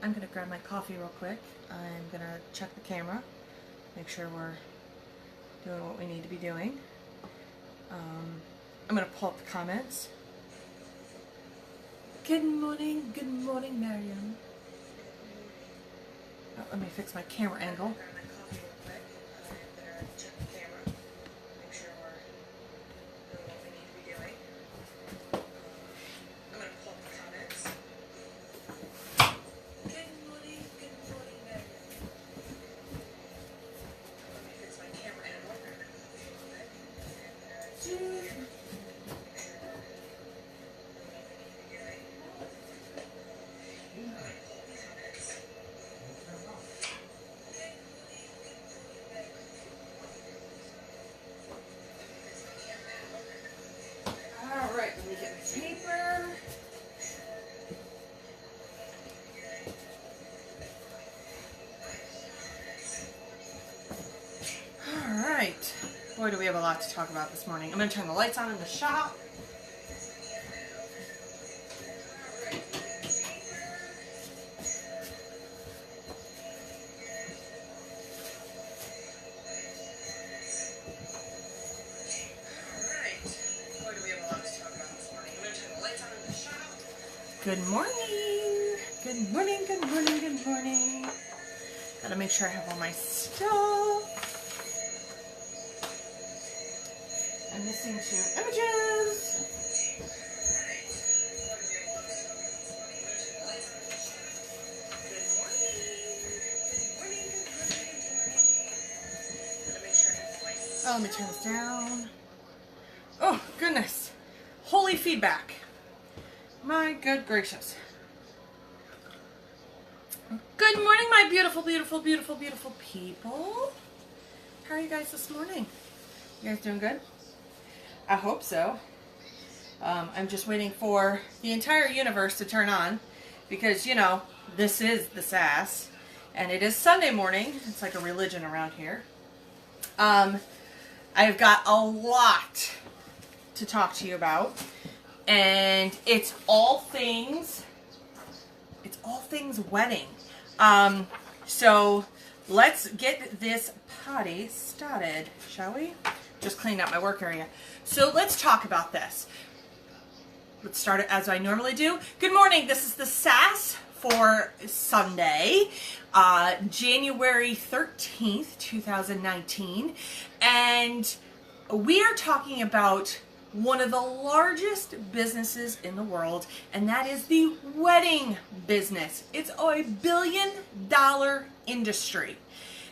I'm going to grab my coffee real quick. I'm going to check the camera, make sure we're doing what we need to be doing. I'm going to pull up the comments. Good morning, Mariam. Oh, let me fix my camera angle. Alright, let me get my paper. Alright. Boy, do we have a lot to talk about this morning. I'm going to turn the lights on in the shop. Good morning. Good morning, good morning, good morning. Gotta make sure I have all my stuff. I'm missing 2 images. Oh, let me turn this down. Oh, goodness. Holy feedback. My good gracious. Good morning, my beautiful, beautiful, beautiful, beautiful people. How are you guys this morning? You guys doing good? I hope so. I'm just waiting for the entire universe to turn on because, you know, this is the sass and it is Sunday morning. It's like a religion around here. I've got a lot to talk to you about. And it's all things wedding. So let's get this party started, shall we? Just cleaned up my work area. So let's talk about this. Let's start it as I normally do. Good morning. This is the sass for Sunday, January 13th, 2019. And we are talking about one of the largest businesses in the world, and that is the wedding business. It's a $1 billion industry.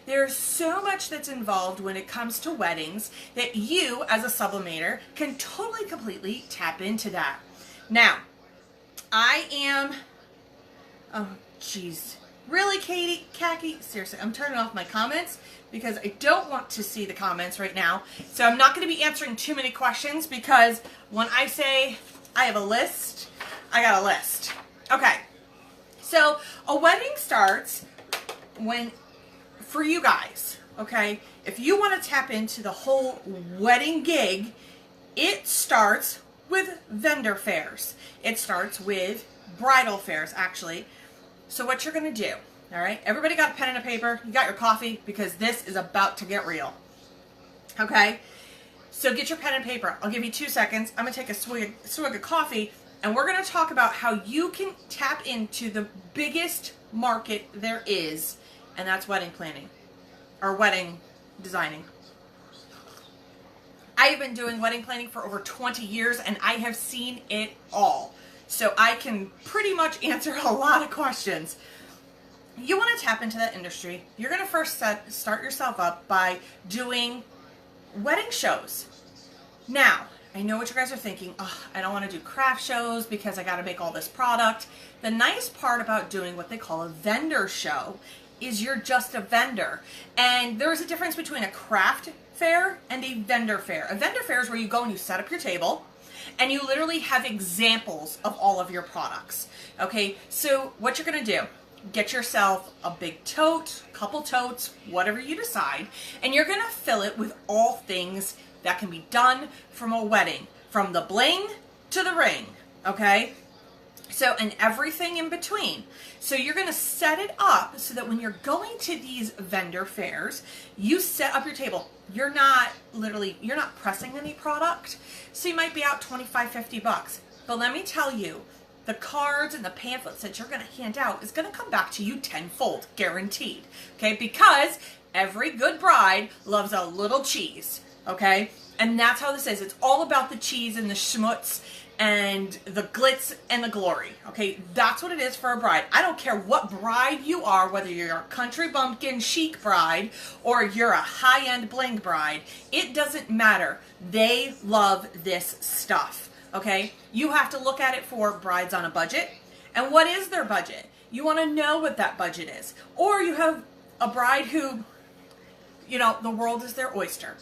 There's so much that's involved when it comes to weddings that you, as a sublimator, can totally, completely tap into that. Now, I am, oh, geez. Really, Katie? Khaki? Seriously, I'm turning off my comments because I don't want to see the comments right now. So I'm not going to be answering too many questions because when I say I have a list, I got a list. Okay. So a wedding starts when, for you guys, okay, if you want to tap into the whole wedding gig, it starts with vendor fairs. It starts with bridal fairs, actually. So what you're going to do, all right, everybody got a pen and a paper, you got your coffee, because this is about to get real, okay? So get your pen and paper. I'll give you 2 seconds. I'm going to take a swig of coffee, and we're going to talk about how you can tap into the biggest market there is, and that's wedding planning, or wedding designing. I have been doing wedding planning for over 20 years, and I have seen it all. So I can pretty much answer a lot of questions. You want to tap into that industry. You're going to first start yourself up by doing wedding shows. Now, I know what you guys are thinking. Oh, I don't want to do craft shows because I got to make all this product. The nice part about doing what they call a vendor show is you're just a vendor. And there is a difference between a craft fair and a vendor fair. A vendor fair is where you go and you set up your table and you literally have examples of all of your products. Okay, so what you're going to do, get yourself a big tote, couple totes, whatever you decide, and you're going to fill it with all things that can be done from a wedding, from the bling to the ring, okay? So, and everything in between. So you're going to set it up so that when you're going to these vendor fairs, you set up your table. You're not pressing any product. So you might be out 25, 50 bucks. But let me tell you, the cards and the pamphlets that you're going to hand out is going to come back to you tenfold, guaranteed. Okay, because every good bride loves a little cheese. Okay, and that's how this is. It's all about the cheese and the schmutz and the glitz and the glory. Okay, that's what it is for a bride. I don't care what bride you are, whether you're a country bumpkin chic bride or you're a high-end bling bride. It doesn't matter. They love this stuff. Okay, you have to look at it for brides on a budget. And what is their budget? You want to know what that budget is. Or you have a bride who, you know, the world is their oyster.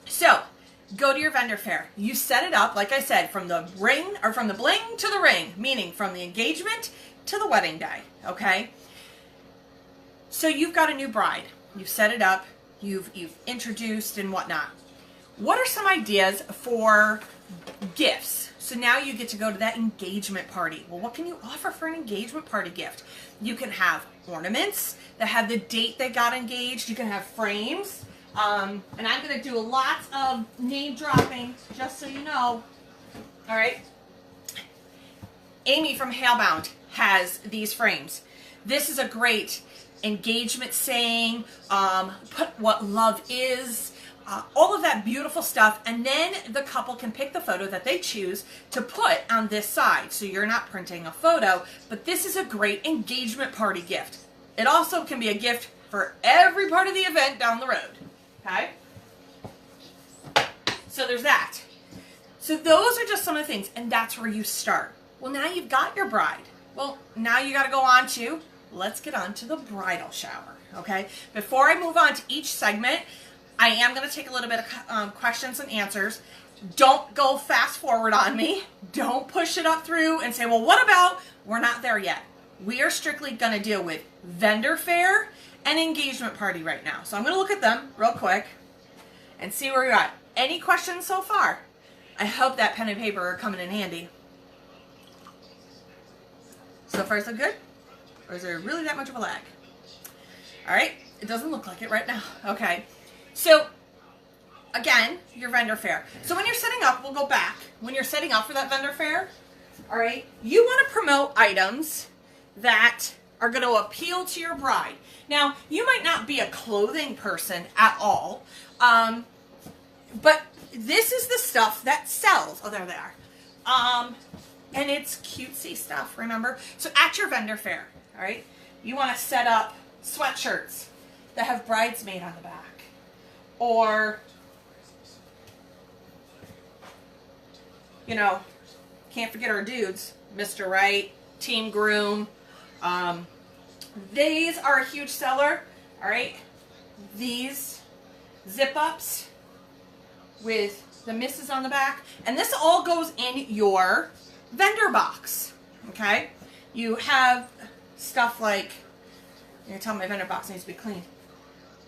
So go to your vendor fair. You set it up, like I said, from the ring or from the bling to the ring, meaning from the engagement to the wedding day. Okay. So you've got a new bride. You've set it up. You've introduced and whatnot. What are some ideas for gifts? So now you get to go to that engagement party. Well, what can you offer for an engagement party gift? You can have ornaments that have the date they got engaged. You can have frames. And I'm going to do lots of name dropping, just so you know. All right. Amy from Halebound has these frames. This is a great engagement saying, put what love is, all of that beautiful stuff. And then the couple can pick the photo that they choose to put on this side. So you're not printing a photo, but this is a great engagement party gift. It also can be a gift for every part of the event down the road. Okay? So there's that. So those are just some of the things, and that's where you start. Well, now you've got your bride. Well, now you got to go on to, let's get on to the bridal shower. Okay? Before I move on to each segment, I am going to take a little bit of questions and answers. Don't go fast forward on me. Don't push it up through and say, well, what about, we're not there yet. We are strictly going to deal with vendor fair and engagement party right now. So I'm going to look at them real quick and see where you're at. Any questions so far? I hope that pen and paper are coming in handy. So far so good? Or is there really that much of a lag? All right, it doesn't look like it right now. Okay, so again, your vendor fair. So when you're setting up, we'll go back. When you're setting up for that vendor fair, all right, you want to promote items that are going to appeal to your bride. Now, you might not be a clothing person at all, but this is the stuff that sells. Oh, there they are. And it's cutesy stuff, remember? So at your vendor fair, all right, you want to set up sweatshirts that have bridesmaid on the back. Or, you know, can't forget our dudes, Mr. Right, Team Groom. These are a huge seller, all right? These zip-ups with the misses on the back. And this all goes in your vendor box, okay? You have stuff like, I'm going to tell my vendor box needs to be clean.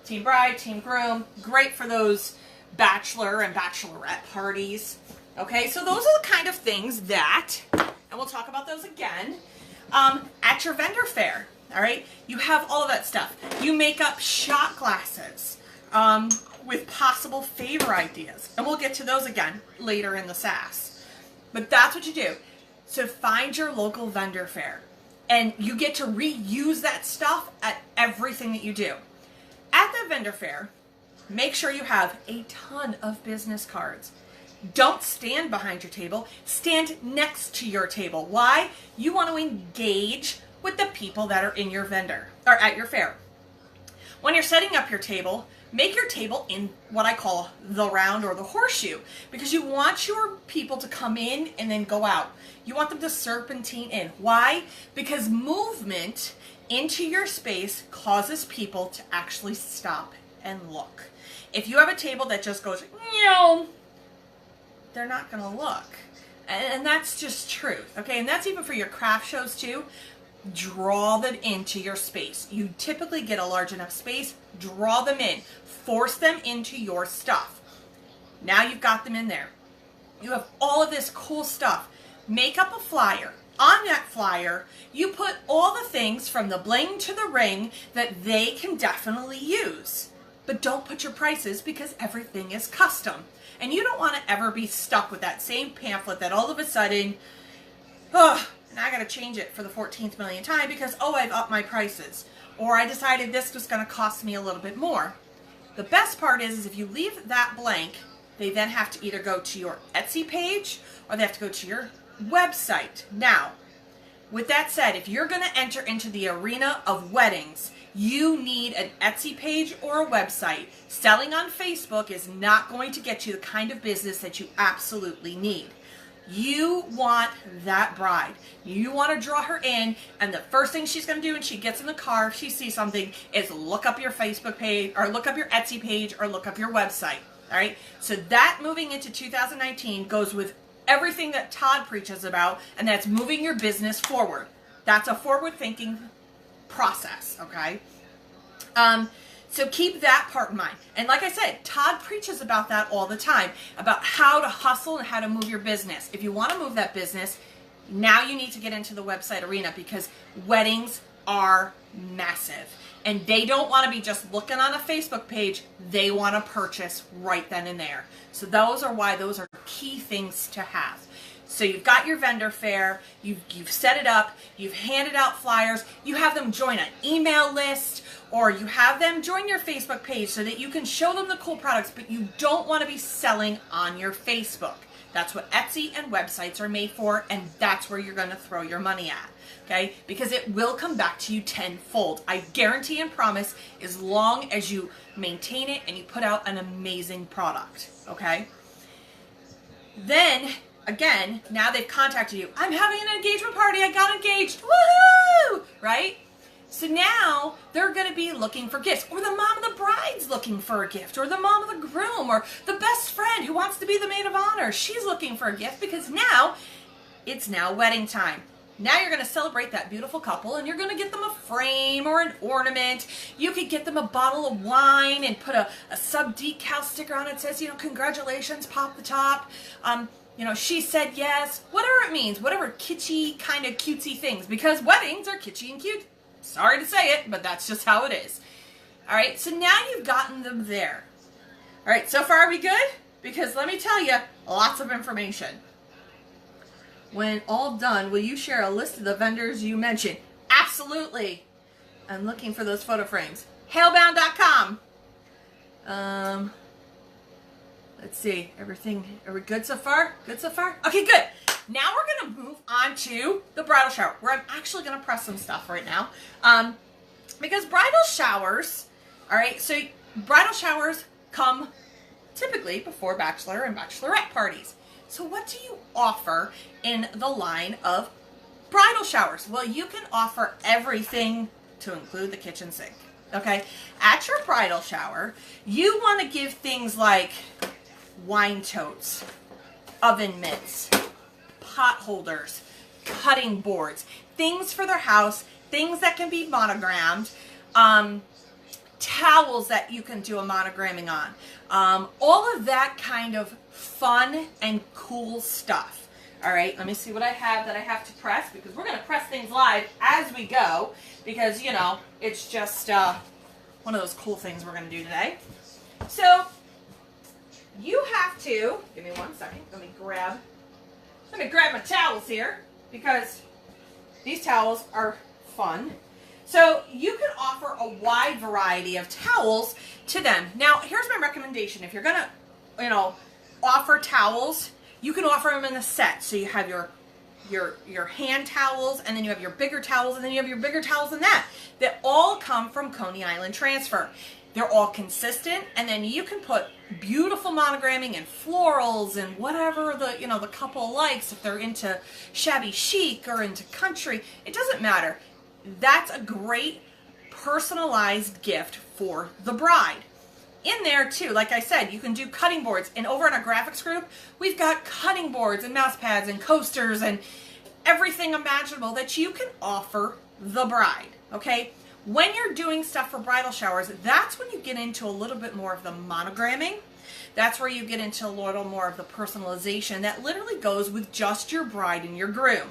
Team Bride, Team Groom, great for those bachelor and bachelorette parties, okay? So those are the kind of things that, and we'll talk about those again, at your vendor fair. All right, you have all of that stuff. You make up shot glasses with possible favor ideas. And we'll get to those again later in the sass. But that's what you do. So find your local vendor fair. And you get to reuse that stuff at everything that you do. At the vendor fair, make sure you have a ton of business cards. Don't stand behind your table. Stand next to your table. Why? You want to engage with the people that are in your vendor or at your fair. When you're setting up your table, make your table in what I call the round or the horseshoe, because you want your people to come in and then go out. You want them to serpentine in. Why? Because movement into your space causes people to actually stop and look. If you have a table that just goes, they're not going to look. And that's just truth, okay? And that's even for your craft shows too. Draw them into your space. You typically get a large enough space, draw them in, force them into your stuff. Now you've got them in there. You have all of this cool stuff. Make up a flyer. On that flyer, you put all the things from the bling to the ring that they can definitely use. But don't put your prices because everything is custom. And you don't want to ever be stuck with that same pamphlet that all of a sudden, oh, and I got to change it for the 14th millionth time because, oh, I've upped my prices. Or I decided this was going to cost me a little bit more. The best part is if you leave that blank, they then have to either go to your Etsy page or they have to go to your website. Now, with that said, if you're going to enter into the arena of weddings, you need an Etsy page or a website. Selling on Facebook is not going to get you the kind of business that you absolutely need. You want that bride. You want to draw her in, and the first thing she's going to do when she gets in the car, if she sees something, is look up your Facebook page, or look up your Etsy page, or look up your website. All right? So that moving into 2019 goes with everything that Todd preaches about, and that's moving your business forward. That's a forward-thinking process, okay? So keep that part in mind. And like I said, Todd preaches about that all the time, about how to hustle and how to move your business. If you want to move that business, now you need to get into the website arena because weddings are massive. And they don't want to be just looking on a Facebook page. They want to purchase right then and there. So those are why those are key things to have. So you've got your vendor fair, you've set it up, you've handed out flyers, you have them join an email list, or you have them join your Facebook page so that you can show them the cool products, but you don't want to be selling on your Facebook. That's what Etsy and websites are made for, and that's where you're going to throw your money at, okay? Because it will come back to you tenfold. I guarantee and promise, as long as you maintain it and you put out an amazing product, okay? Then, again, now they've contacted you. I'm having an engagement party. I got engaged. Woohoo! Right? So now they're going to be looking for gifts, or the mom of the bride's looking for a gift, or the mom of the groom, or the best friend who wants to be the maid of honor. She's looking for a gift because now it's now wedding time. Now you're going to celebrate that beautiful couple, and you're going to get them a frame or an ornament. You could get them a bottle of wine and put a sub decal sticker on it that says, you know, congratulations, pop the top. You know, she said yes, whatever it means, whatever kitschy kind of cutesy things, because weddings are kitschy and cute. Sorry to say it, but that's just how it is. All right, so now you've gotten them there. All right, so far are we good? Because let me tell you, lots of information. When all done, will you share a list of the vendors you mentioned? Absolutely. I'm looking for those photo frames. Hailbound.com. Let's see, are we good so far? Good so far? Okay, good. Now we're going to move on to the bridal shower, where I'm actually going to press some stuff right now. Because bridal showers, all right, so bridal showers come typically before bachelor and bachelorette parties. So what do you offer in the line of bridal showers? Well, you can offer everything to include the kitchen sink, okay? At your bridal shower, you want to give things like wine totes, oven mitts, pot holders, cutting boards, things for their house, things that can be monogrammed, towels that you can do a monogramming on, all of that kind of fun and cool stuff. All right, let me see what I have that I have to press, because we're going to press things live as we go, because, you know, it's just one of those cool things we're going to do today. So you have to, give me 1 second, let me grab my towels here, because these towels are fun. So you can offer a wide variety of towels to them. Now, here's my recommendation. If you're going to, you know, offer towels, you can offer them in a set. So you have your hand towels, and then you have your bigger towels, and then you have your bigger towels than that all come from Coney Island Transfer. They're all consistent, and then you can put beautiful monogramming and florals and whatever the, you know, the couple likes. If they're into shabby chic or into country, it doesn't matter. That's a great personalized gift for the bride. In there too, like I said, you can do cutting boards, and over in our graphics group, we've got cutting boards and mouse pads and coasters and everything imaginable that you can offer the bride, okay? When you're doing stuff for bridal showers, that's when you get into a little bit more of the monogramming. That's where you get into a little more of the personalization that literally goes with just your bride and your groom.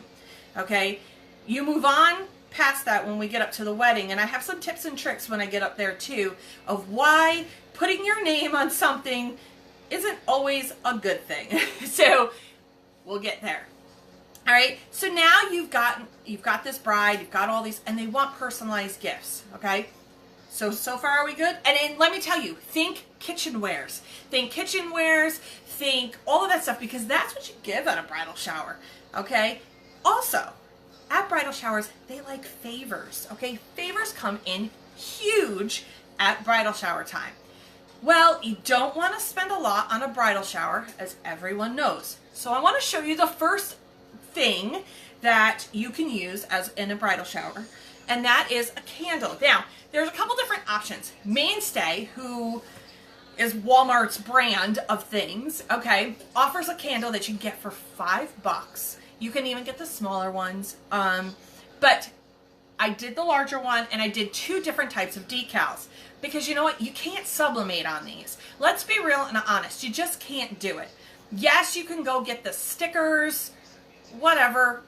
okay? You move on past that when we get up to the wedding, and I have some tips and tricks when I get up there too of why putting your name on something isn't always a good thing. So we'll get there. All right, so now you've got this bride, you've got all these, and they want personalized gifts, okay? So far are we good? And let me tell you, think kitchenwares. Think kitchenwares, think all of that stuff, because that's what you give at a bridal shower, okay? Also, at bridal showers, they like favors, okay? Favors come in huge at bridal shower time. Well, you don't want to spend a lot on a bridal shower, as everyone knows. So I want to show you the first thing that you can use as in a bridal shower, and that is a candle. Now, there's a couple different options. Mainstay, who is Walmart's brand of things, okay, offers a candle that you can get for $5. You can even get the smaller ones, but I did the larger one, and I did 2 different types of decals, because you know what, you can't sublimate on these. Let's be real and honest, you just can't do it. Yes, you can go get the stickers, whatever.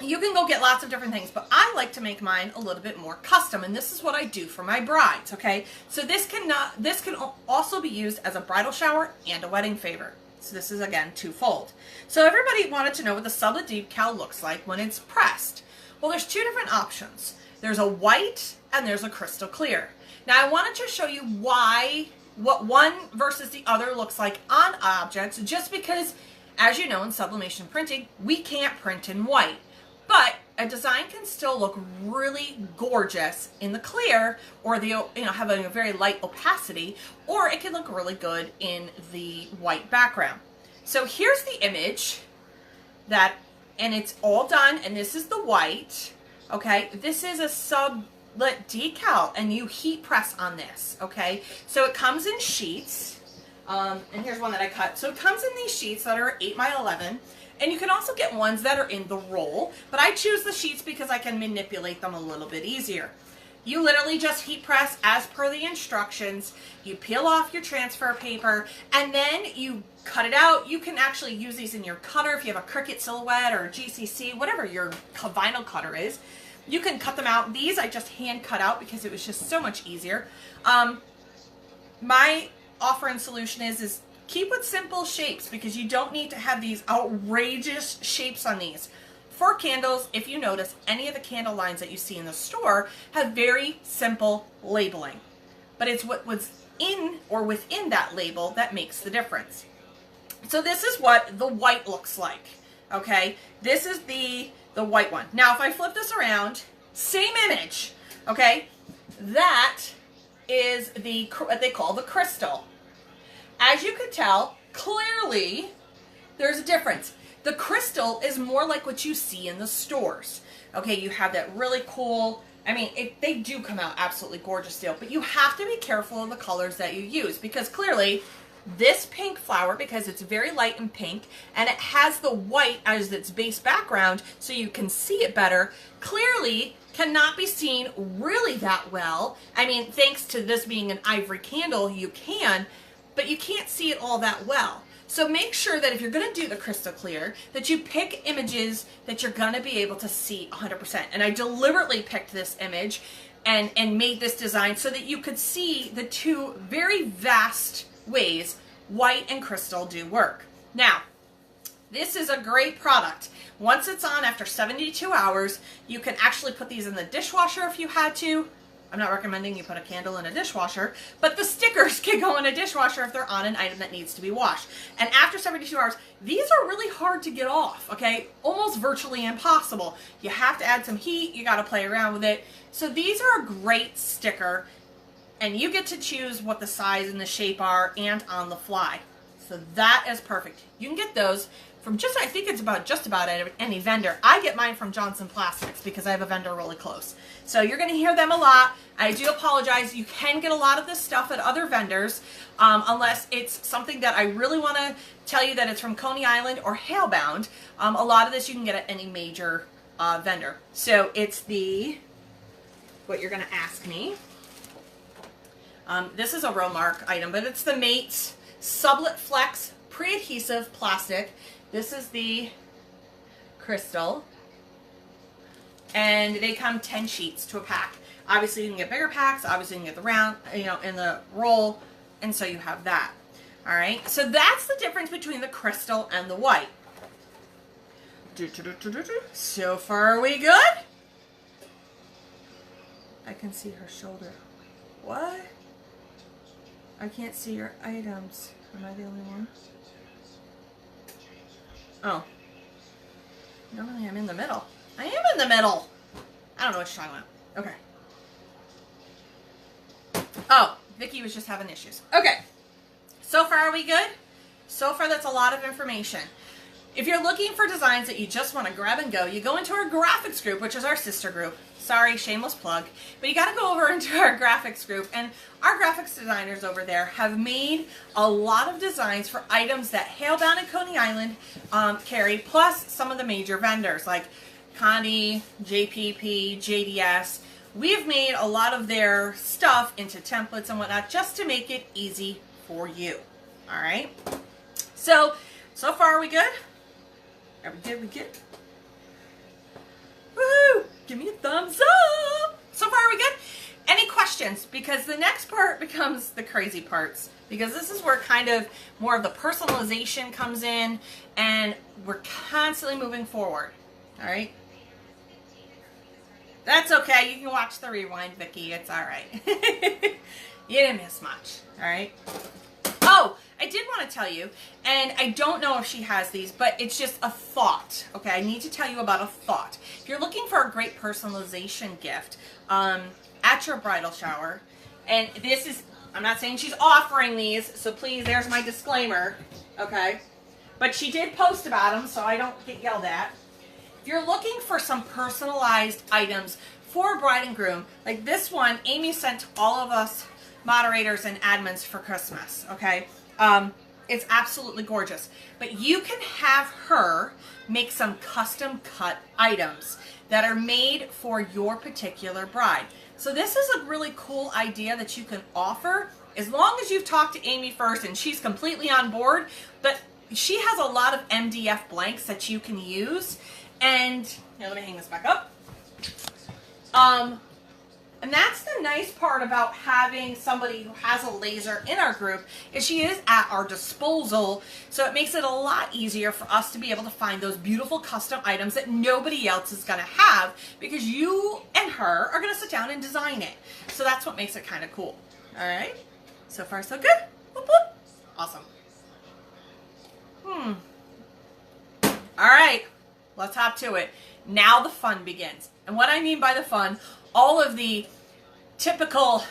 You can go get lots of different things, but I like to make mine a little bit more custom, and this is what I do for my brides, okay? So this can also be used as a bridal shower and a wedding favor. So this is, again, twofold. So everybody wanted to know what the sublet decal looks like when it's pressed. Well, there's 2 different options. There's a white and there's a crystal clear. Now, I wanted to show you what one versus the other looks like on objects, just because, as you know, in sublimation printing, we can't print in white. But a design can still look really gorgeous in the clear, or having a very light opacity, or it can look really good in the white background. So here's the image and it's all done, and this is the white, okay? This is a sublet decal, and you heat press on this, okay? So it comes in sheets, and here's one that I cut. So it comes in these sheets that are 8 by 11. And you can also get ones that are in the roll, but I choose the sheets because I can manipulate them a little bit easier. You literally just heat press as per the instructions. You peel off your transfer paper, and then you cut it out. You can actually use these in your cutter if you have a Cricut Silhouette or a GCC, whatever your vinyl cutter is. You can cut them out. These I just hand cut out because it was just so much easier. My offer and solution is keep with simple shapes, because you don't need to have these outrageous shapes on these. For candles, if you notice, any of the candle lines that you see in the store have very simple labeling. But it's what was in or within that label that makes the difference. So this is what the white looks like, okay? This is the white one. Now, if I flip this around, same image, okay? That is what they call the crystal. As you could tell, clearly, there's a difference. The crystal is more like what you see in the stores. Okay, you have that really cool, they do come out absolutely gorgeous still, but you have to be careful of the colors that you use, because clearly, this pink flower, because it's very light and pink, and it has the white as its base background, so you can see it better, clearly cannot be seen really that well. Thanks to this being an ivory candle, you can, but you can't see it all that well. So make sure that if you're going to do the crystal clear, that you pick images that you're going to be able to see 100%. And I deliberately picked this image and made this design so that you could see the 2 very vast ways white and crystal do work. Now, this is a great product. Once it's on, after 72 hours, you can actually put these in the dishwasher if you had to. I'm not recommending you put a candle in a dishwasher, but the stickers can go in a dishwasher if they're on an item that needs to be washed. And after 72 hours, these are really hard to get off, okay? Almost virtually impossible. You have to add some heat, you gotta play around with it. So these are a great sticker, and you get to choose what the size and the shape are, and on the fly. So that is perfect. You can get those from I think it's just about any vendor. I get mine from Johnson Plastics because I have a vendor really close. So you're going to hear them a lot. I do apologize. You can get a lot of this stuff at other vendors, unless it's something that I really want to tell you that it's from Coney Island or Halebound. A lot of this you can get at any major vendor. So it's what you're going to ask me. This is a Romark item, but it's the Mate Sublet Flex Pre-Adhesive Plastic. This is the crystal. and they come 10 sheets to a pack. Obviously you can get bigger packs, obviously you can get the round, you know, in the roll, and so you have that. All right, so that's the difference between the crystal and the white. So far, are we good? I can see her shoulder. What? I can't see your items. Am I the only one? Oh. Normally I'm in the middle. I am in the middle. I don't know what you're talking about. Okay. Oh, Vicky was just having issues. Okay. So far, are we good? So far, that's a lot of information. If you're looking for designs that you just want to grab and go, you go into our graphics group, which is our sister group. Sorry, shameless plug. But you got to go over into our graphics group, and our graphics designers over there have made a lot of designs for items that Halebound and Coney Island carry, plus some of the major vendors like Connie, JPP, JDS. We've made a lot of their stuff into templates and whatnot just to make it easy for you. All right. So far, are we good? Are we good? We good? Woohoo! Give me a thumbs up. So far, are we good? Any questions? Because the next part becomes the crazy parts. Because this is where kind of more of the personalization comes in, and we're constantly moving forward. All right. That's okay. You can watch the rewind, Vicky. It's all right. You didn't miss much. All right. Oh, I did want to tell you, and I don't know if she has these, but it's just a thought. Okay, I need to tell you about a thought. If you're looking for a great personalization gift at your bridal shower, and this is, I'm not saying she's offering these, so please, there's my disclaimer, okay? But she did post about them, so I don't get yelled at. If you're looking for some personalized items for a bride and groom, like this one, Amy sent to all of us moderators and admins for Christmas, okay? It's absolutely gorgeous. But you can have her make some custom cut items that are made for your particular bride. So this is a really cool idea that you can offer as long as you've talked to Amy first and she's completely on board. But she has a lot of MDF blanks that you can use. And here, let me hang this back up. And that's the nice part about having somebody who has a laser in our group, is she is at our disposal. So it makes it a lot easier for us to be able to find those beautiful custom items that nobody else is going to have, because you and her are going to sit down and design it. So that's what makes it kind of cool. All right. So far, so good. Whoop, whoop. Awesome. All right. Let's hop to it. Now the fun begins. And what I mean by the fun, all of the typical,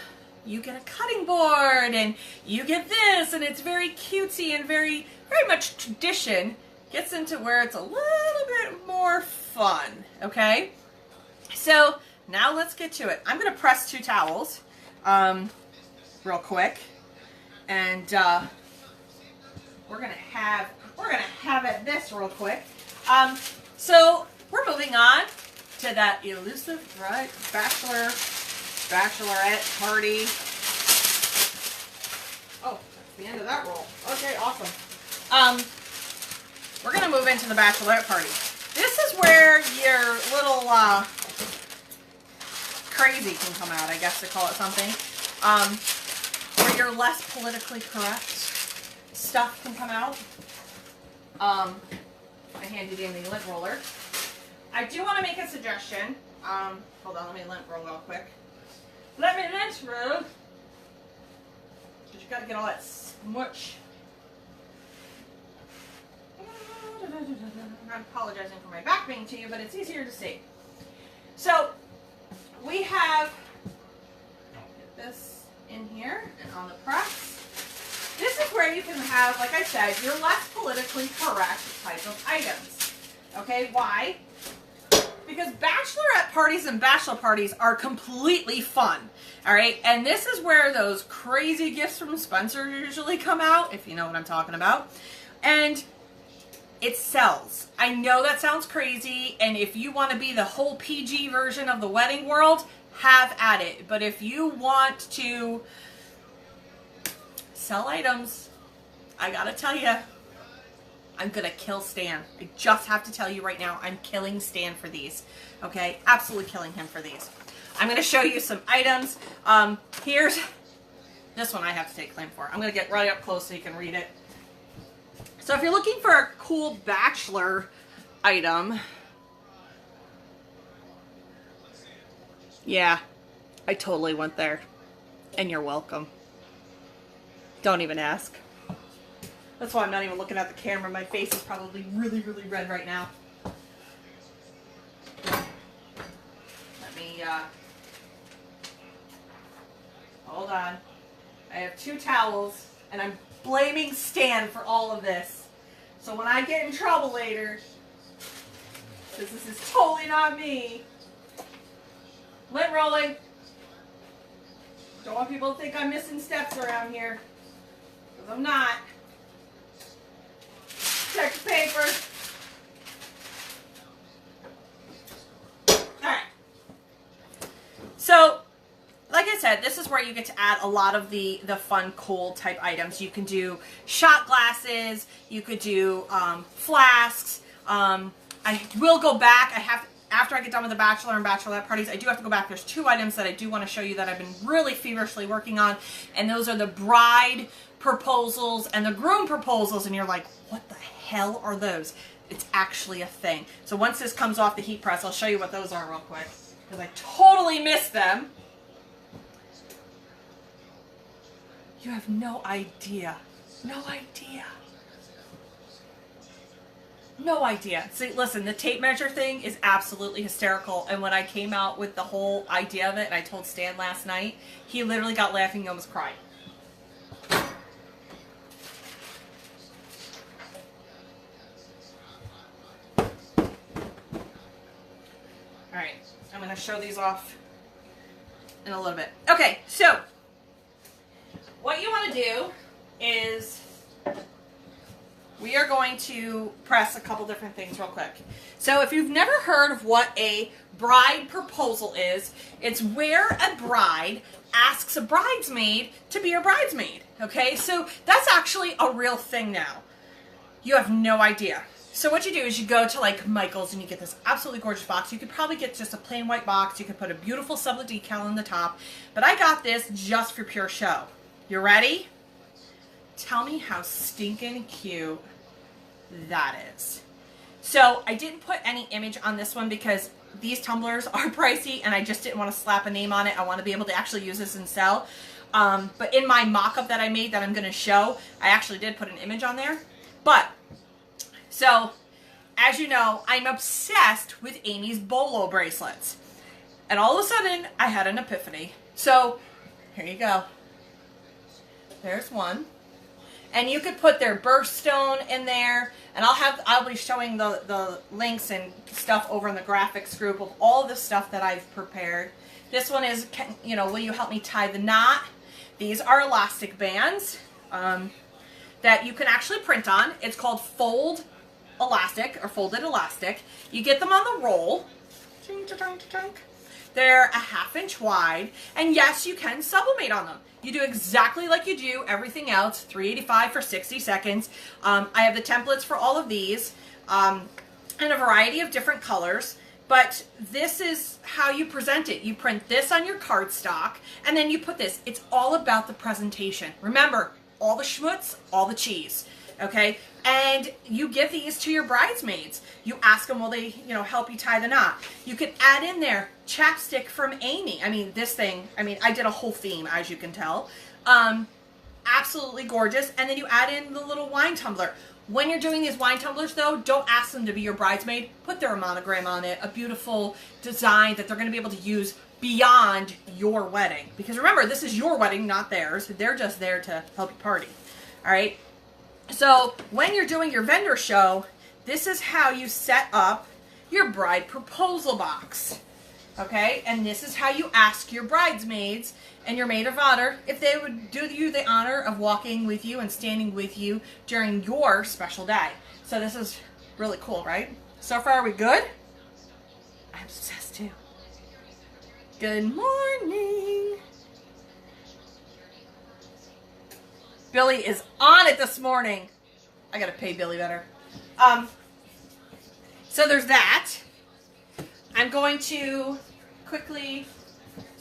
you get a cutting board and you get this, and it's very cutesy and very much tradition, gets into where it's a little bit more fun, okay? So now let's get to it. I'm going to press 2 towels real quick, and we're going to have it this real quick. So we're moving on to that elusive bachelorette party. Oh, that's the end of that roll. Okay, awesome. We're gonna move into the bachelorette party. This is where your little crazy can come out, I guess to call it something. Where your less politically correct stuff can come out. I handed in the lint roller. I do want to make a suggestion. Hold on, let me lint roll real quick. Let me lint roll. But you got to get all that smush. I'm apologizing for my back being to you, but it's easier to see. So we have, get this in here and on the press. This is where you can have, like I said, your less politically correct type of items. Okay, why? Because bachelorette parties and bachelor parties are completely fun. All right, and this is where those crazy gifts from Spencer usually come out, if you know what I'm talking about. And it sells. I know that sounds crazy, and if you want to be the whole PG version of the wedding world, have at it. But if you want to sell items, I gotta tell you, I'm going to kill Stan. I just have to tell you right now, I'm killing Stan for these. Okay? Absolutely killing him for these. I'm going to show you some items. Here's this one I have to take claim for. I'm going to get right up close so you can read it. So if you're looking for a cool bachelor item, yeah, I totally went there. And you're welcome. Don't even ask. That's why I'm not even looking at the camera. My face is probably really, really red right now. Let me, hold on. I have 2 towels, and I'm blaming Stan for all of this. So when I get in trouble later, because this is totally not me. Lint rolling. Don't want people to think I'm missing steps around here. Because I'm not. Check the paper. Alright. So, like I said, this is where you get to add a lot of the fun, cool type items. You can do shot glasses. You could do flasks. I will go back. After I get done with the bachelor and bachelorette parties, I do have to go back. There's 2 items that I do want to show you that I've been really feverishly working on. And those are the bride proposals and the groom proposals. And you're like, what the hell are those? It's actually a thing. So once this comes off the heat press, I'll show you what those are real quick. Because I totally missed them. You have no idea. No idea. No idea. See, listen, the tape measure thing is absolutely hysterical. And when I came out with the whole idea of it, and I told Stan last night, he literally got laughing and almost cried. Alright, I'm going to show these off in a little bit. Okay, so what you want to do is we are going to press a couple different things real quick. So if you've never heard of what a bride proposal is, it's where a bride asks a bridesmaid to be her bridesmaid. Okay, so that's actually a real thing now. You have no idea. So what you do is you go to like Michael's and you get this absolutely gorgeous box. You could probably get just a plain white box. You could put a beautiful sublet decal on the top. But I got this just for pure show. You ready? Tell me how stinking cute that is. So I didn't put any image on this one because these tumblers are pricey and I just didn't want to slap a name on it. I want to be able to actually use this and sell. But in my mock-up that I made that I'm going to show, I actually did put an image on there. But, so, as you know, I'm obsessed with Amy's Bolo bracelets. And all of a sudden, I had an epiphany. So, here you go. There's one. And you could put their birthstone in there. And I'll be showing the links and stuff over in the graphics group of all the stuff that I've prepared. This one is, you know, will you help me tie the knot? These are elastic bands that you can actually print on. It's called fold elastic or folded elastic. You get them on the roll. They're a 1/2 inch wide. And yes, you can sublimate on them. You do exactly like you do everything else, 385 for 60 seconds. I have the templates for all of these in a variety of different colors, but this is how you present it. You print this on your cardstock, and then you put this. It's all about the presentation. Remember, all the schmutz, all the cheese, okay? And you give these to your bridesmaids. You ask them, will they, you know, help you tie the knot? You can add in there chapstick from Amy. I mean, this thing, I mean, I did a whole theme, as you can tell. Absolutely gorgeous. And then you add in the little wine tumbler. When you're doing these wine tumblers, though, don't ask them to be your bridesmaid. Put their monogram on it, a beautiful design that they're going to be able to use beyond your wedding. Because remember, this is your wedding, not theirs. They're just there to help you party. All right? So when you're doing your vendor show, this is how you set up your bride proposal box. Okay? And this is how you ask your bridesmaids and your maid of honor if they would do you the honor of walking with you and standing with you during your special day. So this is really cool, right? So far, are we good? I'm obsessed too. Good morning. Billy is on it this morning. I gotta pay Billy better. So there's that. I'm going to quickly,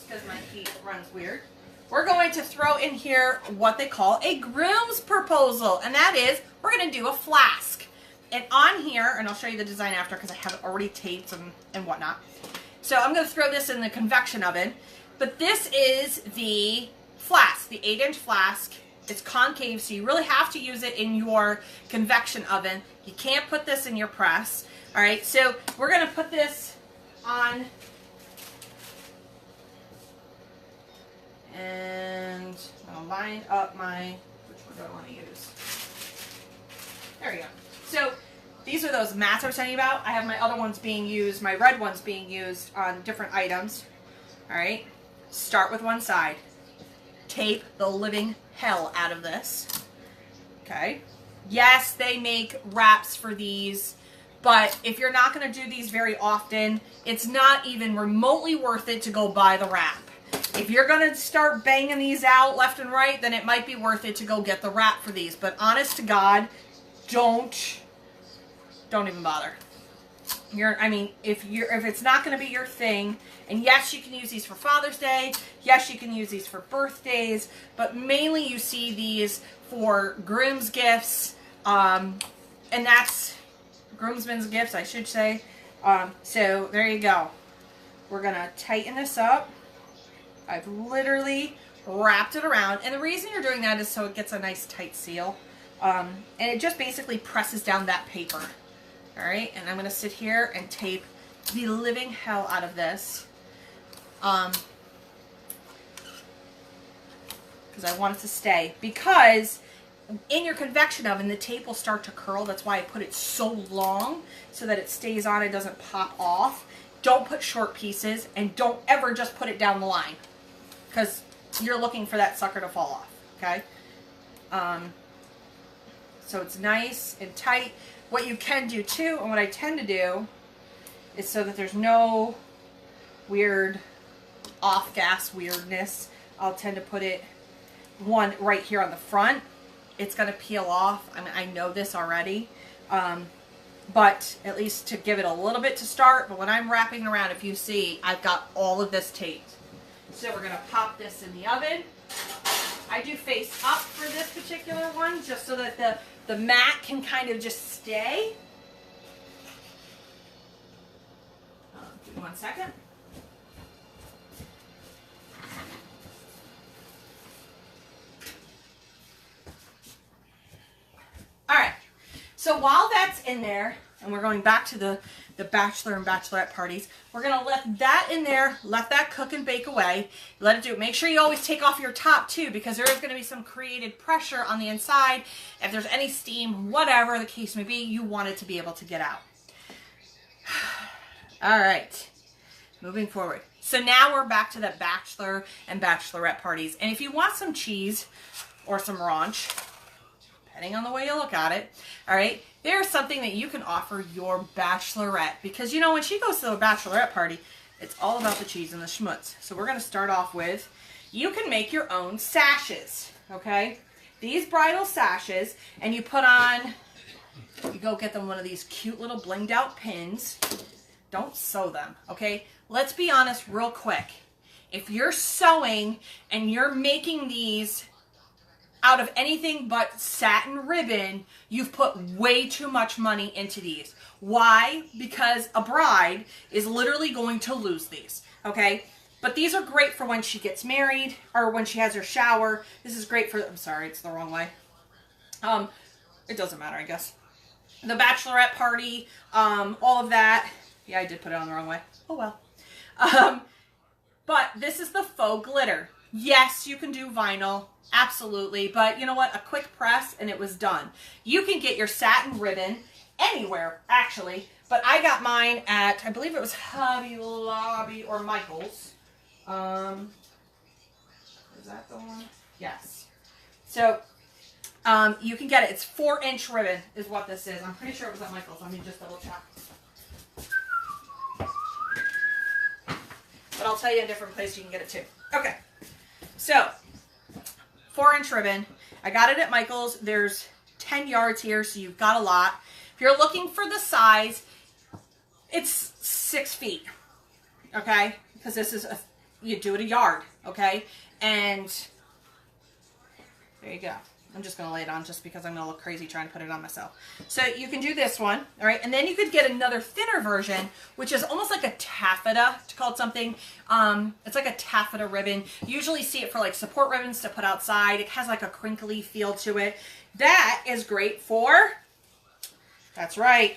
because my heat runs weird, we're going to throw in here what they call a groom's proposal. And that is, we're going to do a flask. And on here, and I'll show you the design after because I have it already taped and whatnot. So I'm going to throw this in the convection oven. But this is the flask, the 8-inch flask. It's concave, so you really have to use it in your convection oven. You can't put this in your press. All right, so we're going to put this on, and I'll line up my, which one do I want to use? There we go. So these are those mats I was telling you about. I have my other ones being used, my red ones being used on different items. All right, start with one side. Tape the living hell out of this. Okay. Yes, they make wraps for these, but if you're not going to do these very often, it's not even remotely worth it to go buy the wrap. If you're going to start banging these out left and right, then it might be worth it to go get the wrap for these. But honest to God, don't even bother. I mean, if it's not going to be your thing, and yes, you can use these for Father's Day, yes, you can use these for birthdays, but mainly you see these for groom's gifts, and that's groomsmen's gifts, I should say. So there you go. We're going to tighten this up. I've literally wrapped it around, and the reason you're doing that is so it gets a nice tight seal, and it just basically presses down that paper. All right, and I'm going to sit here and tape the living hell out of this, because I want it to stay. Because in your convection oven, the tape will start to curl. That's why I put it so long, so that it stays on, it doesn't pop off. Don't put short pieces, and don't ever just put it down the line, because you're looking for that sucker to fall off, okay? So it's nice and tight. What you can do too, and what I tend to do, is so that there's no weird off-gas weirdness, I'll tend to put it one right here on the front. It's going to peel off. I mean, I know this already, but at least to give it a little bit to start. But when I'm wrapping around, if you see, I've got all of this taped. So we're going to pop this in the oven. I do face up for this particular one, just so that the mat can kind of just stay. Give me 1 second. All right, so while that's in there, and we're going back to the bachelor and bachelorette parties, we're going to let that in there, let that cook and bake away, let it do it. Make sure you always take off your top too, because there is going to be some created pressure on the inside. If there's any steam, whatever the case may be, you want it to be able to get out. All right, moving forward. So now we're back to the bachelor and bachelorette parties. And if you want some cheese or some ranch, depending on the way you look at it, all right, there's something that you can offer your bachelorette, because you know, when she goes to a bachelorette party, it's all about the cheese and the schmutz. So we're going to start off with, you can make your own sashes, okay? These bridal sashes, and you put on, you go get them one of these cute little blinged out pins. Don't sew them, okay? Let's be honest real quick. If you're sewing and you're making these out of anything but satin ribbon, you've put way too much money into these. Why? Because a bride is literally going to lose these, okay? But these are great for when she gets married or when she has her shower. This is great for, I'm sorry, it's the wrong way. It doesn't matter, I guess. The bachelorette party, all of that. Yeah, I did put it on the wrong way. Oh well. But this is the faux glitter. Yes, you can do vinyl. Absolutely, but you know what? A quick press and it was done. You can get your satin ribbon anywhere, actually, but I got mine at, I believe it was Hobby Lobby or Michael's. Is that the one? Yes. So, you can get it. It's 4-inch ribbon is what this is. I'm pretty sure it was at Michael's. Let me just double check. But I'll tell you a different place you can get it too. Okay, so 4-inch ribbon. I got it at Michael's. There's 10 yards here, so you've got a lot. If you're looking for the size, it's 6 feet, okay? Because this is, you do it a yard, okay? And there you go. I'm just going to lay it on just because I'm going to look crazy trying to put it on myself. So you can do this one, all right? And then you could get another thinner version, which is almost like a taffeta, to call it something. It's like a taffeta ribbon. You usually see it for like support ribbons to put outside. It has like a crinkly feel to it. That is great for, that's right,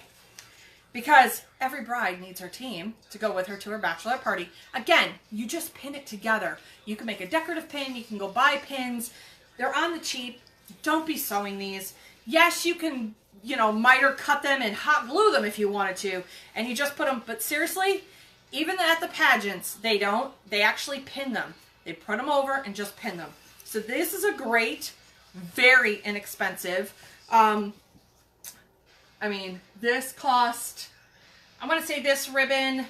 because every bride needs her team to go with her to her bachelorette party. Again, you just pin it together. You can make a decorative pin. You can go buy pins. They're on the cheap. Don't be sewing these. Yes, you can, you know, miter cut them and hot glue them if you wanted to. And you just put them, but seriously, even at the pageants, they don't. They actually pin them. They put them over and just pin them. So this is a great, very inexpensive. I mean, this cost, I want to say this ribbon, it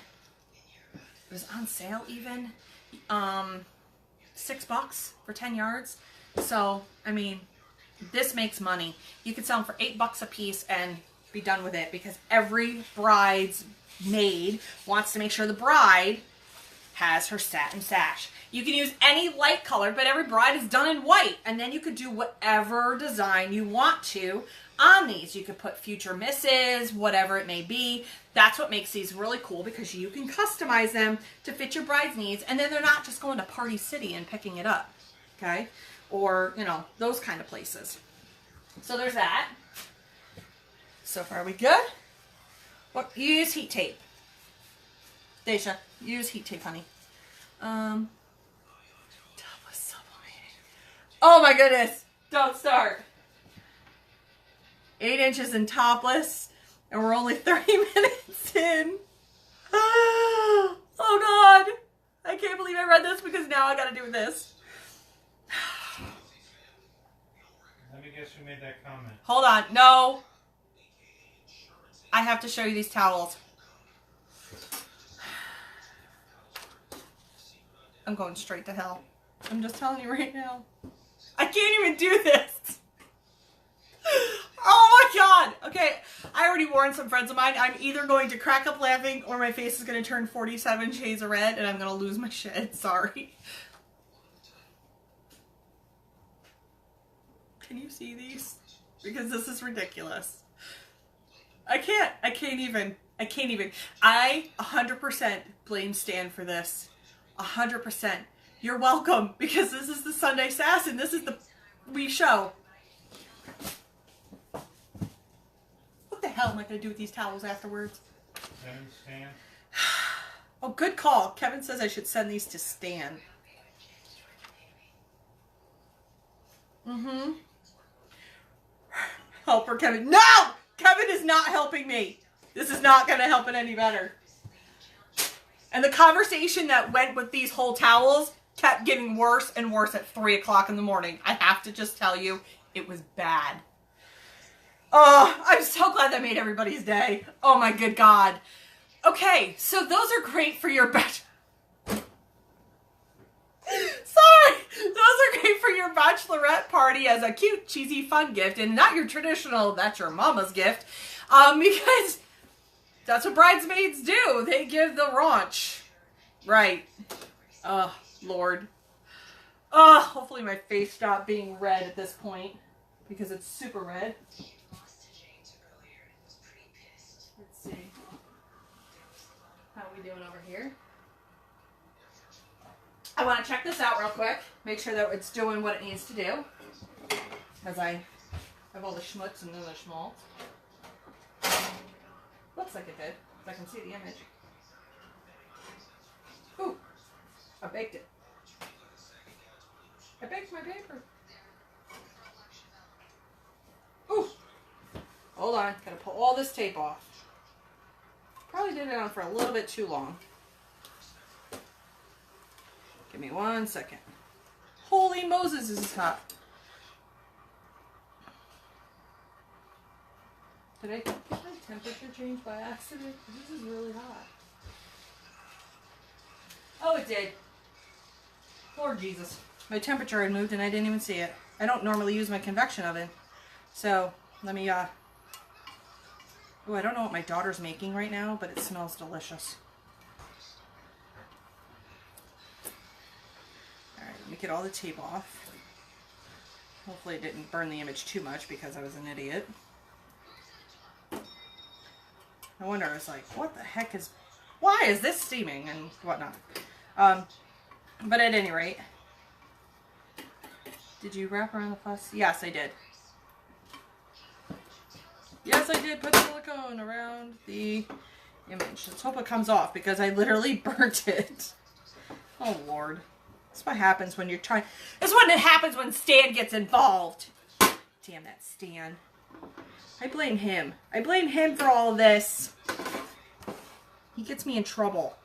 was on sale even, $6 for 10 yards. So, I mean, this makes money. You could sell them for $8 a piece and be done with it, because every bride's maid wants to make sure the bride has her satin sash. You can use any light color, but every bride is done in white. And then you could do whatever design you want to on these. You could put future misses, whatever it may be. That's what makes these really cool, because you can customize them to fit your bride's needs. And then they're not just going to Party City and picking it up, okay? Or, you know, those kind of places. So there's that. So far, we good? Well, you use heat tape. Daisha, use heat tape, honey. Topless sublimating. Oh my goodness. Don't start. 8 inches in topless, and we're only 30 minutes in. Oh God. I can't believe I read this, because now I gotta do this. Let me guess who made that comment. Hold on. No. I have to show you these towels. I'm going straight to hell. I'm just telling you right now. I can't even do this. Oh my God. Okay. I already warned some friends of mine. I'm either going to crack up laughing, or my face is going to turn 47 shades of red and I'm going to lose my shit. Sorry. Can you see these? Because this is ridiculous. I can't even. I 100% blame Stan for this. 100%. You're welcome, because this is the Sunday Sass and this is the we show. What the hell am I going to do with these towels afterwards? Send Stan. Oh, good call. Kevin says I should send these to Stan. Mm-hmm. Help her, Kevin. No! Kevin is not helping me. This is not going to help it any better. And the conversation that went with these whole towels kept getting worse and worse at 3 o'clock in the morning. I have to just tell you, it was bad. Oh, I'm so glad that made everybody's day. Oh my good God. Okay, so those are great for your bed. Sorry! Those are great for your bachelorette party as a cute, cheesy, fun gift, and not your traditional, that's your mama's gift. Because that's what bridesmaids do. They give the raunch. Right. Oh, Lord. Oh, hopefully my face stopped being red at this point, because it's super red. Let's see. How are we doing over here? I want to check this out real quick. Make sure that it's doing what it needs to do. Because I have all the schmutz and then the schmaltz. Looks like it did. If I can see the image. Ooh. I baked it. I baked my paper. Ooh. Hold on. Gotta pull all this tape off. Probably did it on for a little bit too long. Give me 1 second. Holy Moses, this is hot. Did I get my temperature changed by accident? This is really hot. Oh, it did. Lord Jesus. My temperature had moved and I didn't even see it. I don't normally use my convection oven. So, let me, Oh, I don't know what my daughter's making right now, but it smells delicious. All right, let me get all the tape off. Hopefully it didn't burn the image too much because I was an idiot. No wonder I was like, what the heck is, why is this steaming and whatnot? But at any rate, did you wrap around the fuss? Yes, I did. Yes, I did put silicone around the image. Let's hope it comes off because I literally burnt it. Oh, Lord. That's what happens when you're trying. That's what happens when Stan gets involved. Damn that Stan. I blame him. I blame him for all of this. He gets me in trouble.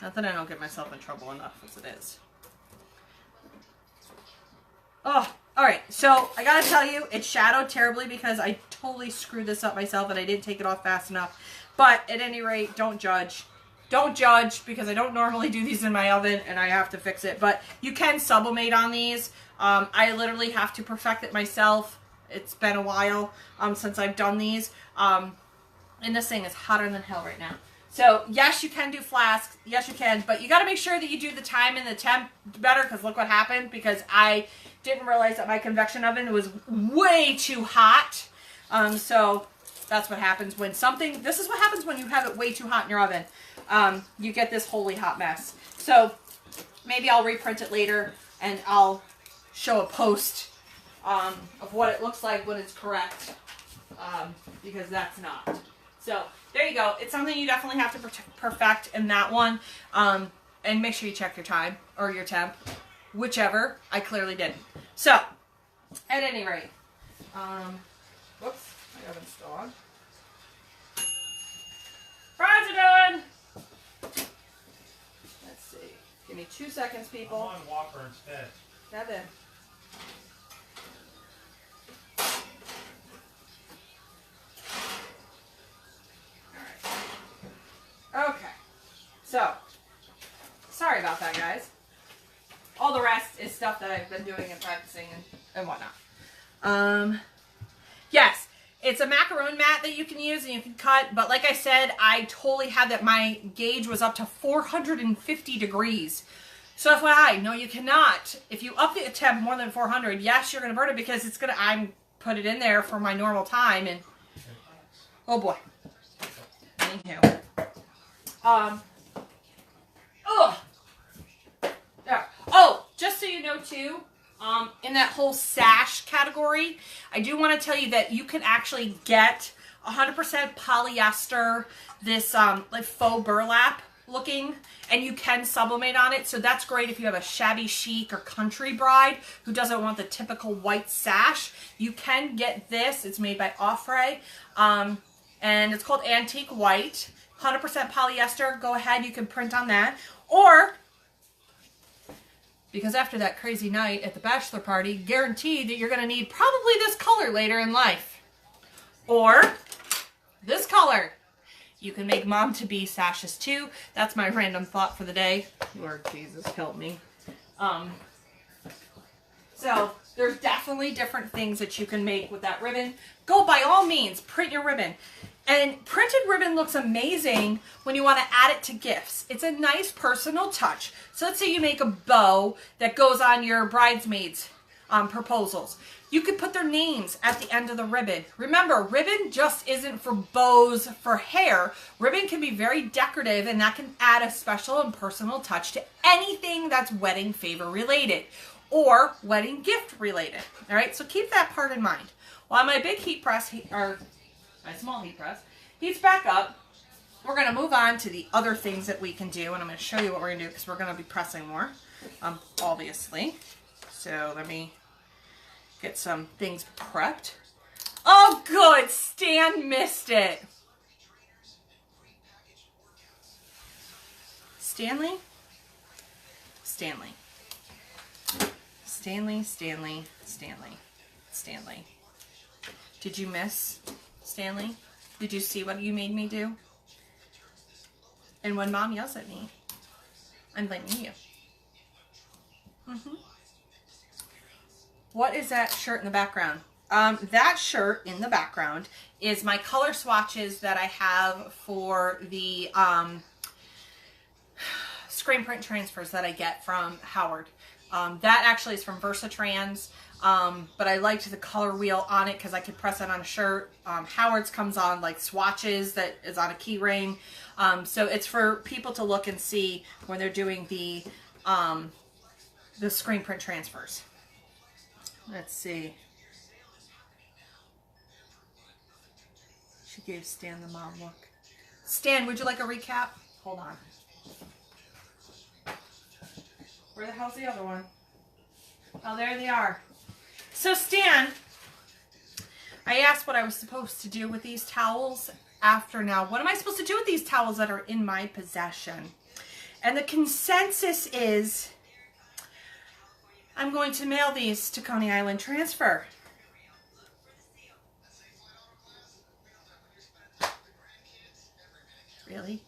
Not that I don't get myself in trouble enough as it is. Oh, alright. So, I gotta tell you, it shadowed terribly because I totally screwed this up myself and I didn't take it off fast enough. But, at any rate, don't judge. Don't judge because I don't normally do these in my oven and I have to fix it. But you can sublimate on these. I literally have to perfect it myself. It's been a while since I've done these. And this thing is hotter than hell right now. So, yes, you can do flasks. Yes, you can. But you got to make sure that you do the time and the temp better because look what happened. Because I didn't realize that my convection oven was way too hot. So, that's what happens when something... This is what happens when you have it way too hot in your oven. You get this holy hot mess. So, maybe I'll reprint it later and I'll show a post of what it looks like when it's correct. Because that's not. So, there you go. It's something you definitely have to perfect in that one. And make sure you check your time or your temp. Whichever. I clearly didn't. So, at any rate. Whoops. My oven's still on. Fries are done! Let's see. Give me 2 seconds, people. I'm on Whopper instead. Kevin. Okay, so, sorry about that, guys. All the rest is stuff that I've been doing and practicing and whatnot. Yes, it's a macaron mat that you can use and you can cut, but like I said, I totally had that my gauge was up to 450 degrees. So FYI, no you cannot. If you up the temp more than 400, yes, you're going to burn it because it's going to, I'm put it in there for my normal time and, oh boy. Anywho. There. Oh, just so you know too, in that whole sash category, I do want to tell you that you can actually get 100% polyester, this like faux burlap looking, and you can sublimate on it. So that's great if you have a shabby chic or country bride who doesn't want the typical white sash. You can get this. It's made by Offray, and it's called Antique White. 100% polyester. Go ahead, you can print on that. Or, because after that crazy night at the bachelor party, guaranteed that you're going to need probably this color later in life. Or, this color. You can make mom-to-be sashes too. That's my random thought for the day. Lord Jesus, help me. So, there's definitely different things that you can make with that ribbon. Go, by all means, print your ribbon. And printed ribbon looks amazing when you want to add it to gifts. It's a nice personal touch. So let's say you make a bow that goes on your bridesmaids' proposals. You could put their names at the end of the ribbon. Remember, ribbon just isn't for bows for hair. Ribbon can be very decorative and that can add a special and personal touch to anything that's wedding favor related or wedding gift related. All right, so keep that part in mind. While my big heat press, or my small heat press, heats back up, we're going to move on to the other things that we can do, and I'm going to show you what we're going to do because we're going to be pressing more, obviously. So let me get some things prepped. Oh, good! Stan missed it. Stanley? Stanley. Stanley, Stanley, Stanley, Stanley. Did you miss Stanley? Did you see what you made me do? And when mom yells at me, I'm blaming you. What is that shirt in the background? that shirt in the background is my color swatches that I have for the screen print transfers that I get from Howard. That actually is from Versatrans, but I liked the color wheel on it because I could press it on a shirt. Howard's comes on like swatches that is on a key ring. So it's for people to look and see when they're doing the screen print transfers. Let's see. She gave Stan the mom look. Stan, would you like a recap? Hold on. Where the hell's the other one? Oh, there they are. So Stan, I asked what I was supposed to do with these towels after now. What am I supposed to do with these towels that are in my possession? And the consensus is I'm going to mail these to Coney Island Transfer. Really?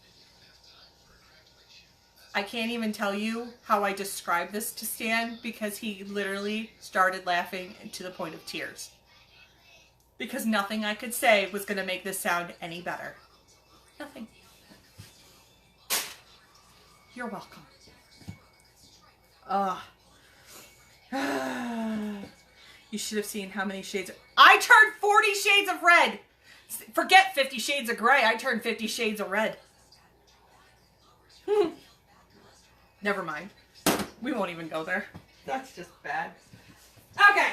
I can't even tell you how I describe this to Stan because he literally started laughing to the point of tears. Because nothing I could say was going to make this sound any better. Nothing. You're welcome. You should have seen how many shades. I turned 40 shades of red. Forget 50 shades of gray. I turned 50 shades of red. Never mind. We won't even go there. That's just bad. Okay.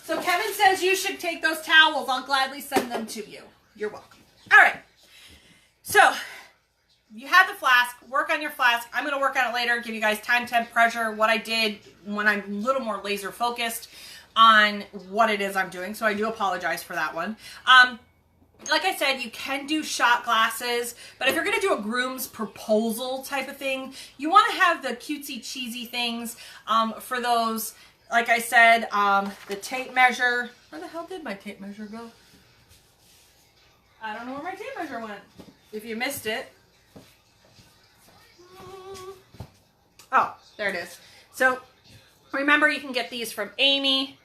So Kevin says you should take those towels. I'll gladly send them to you. You're welcome. All right. So you have the flask. Work on your flask. I'm going to work on it later. Give you guys time, temp, pressure, what I did when I'm a little more laser focused on what it is I'm doing. So I do apologize for that one. Like I said, you can do shot glasses, but if you're going to do a groom's proposal type of thing, you want to have the cutesy cheesy things for those. Like I said, the tape measure. Where the hell did my tape measure go? I don't know where my tape measure went. If you missed it. Oh, there it is. So remember, you can get these from Amy.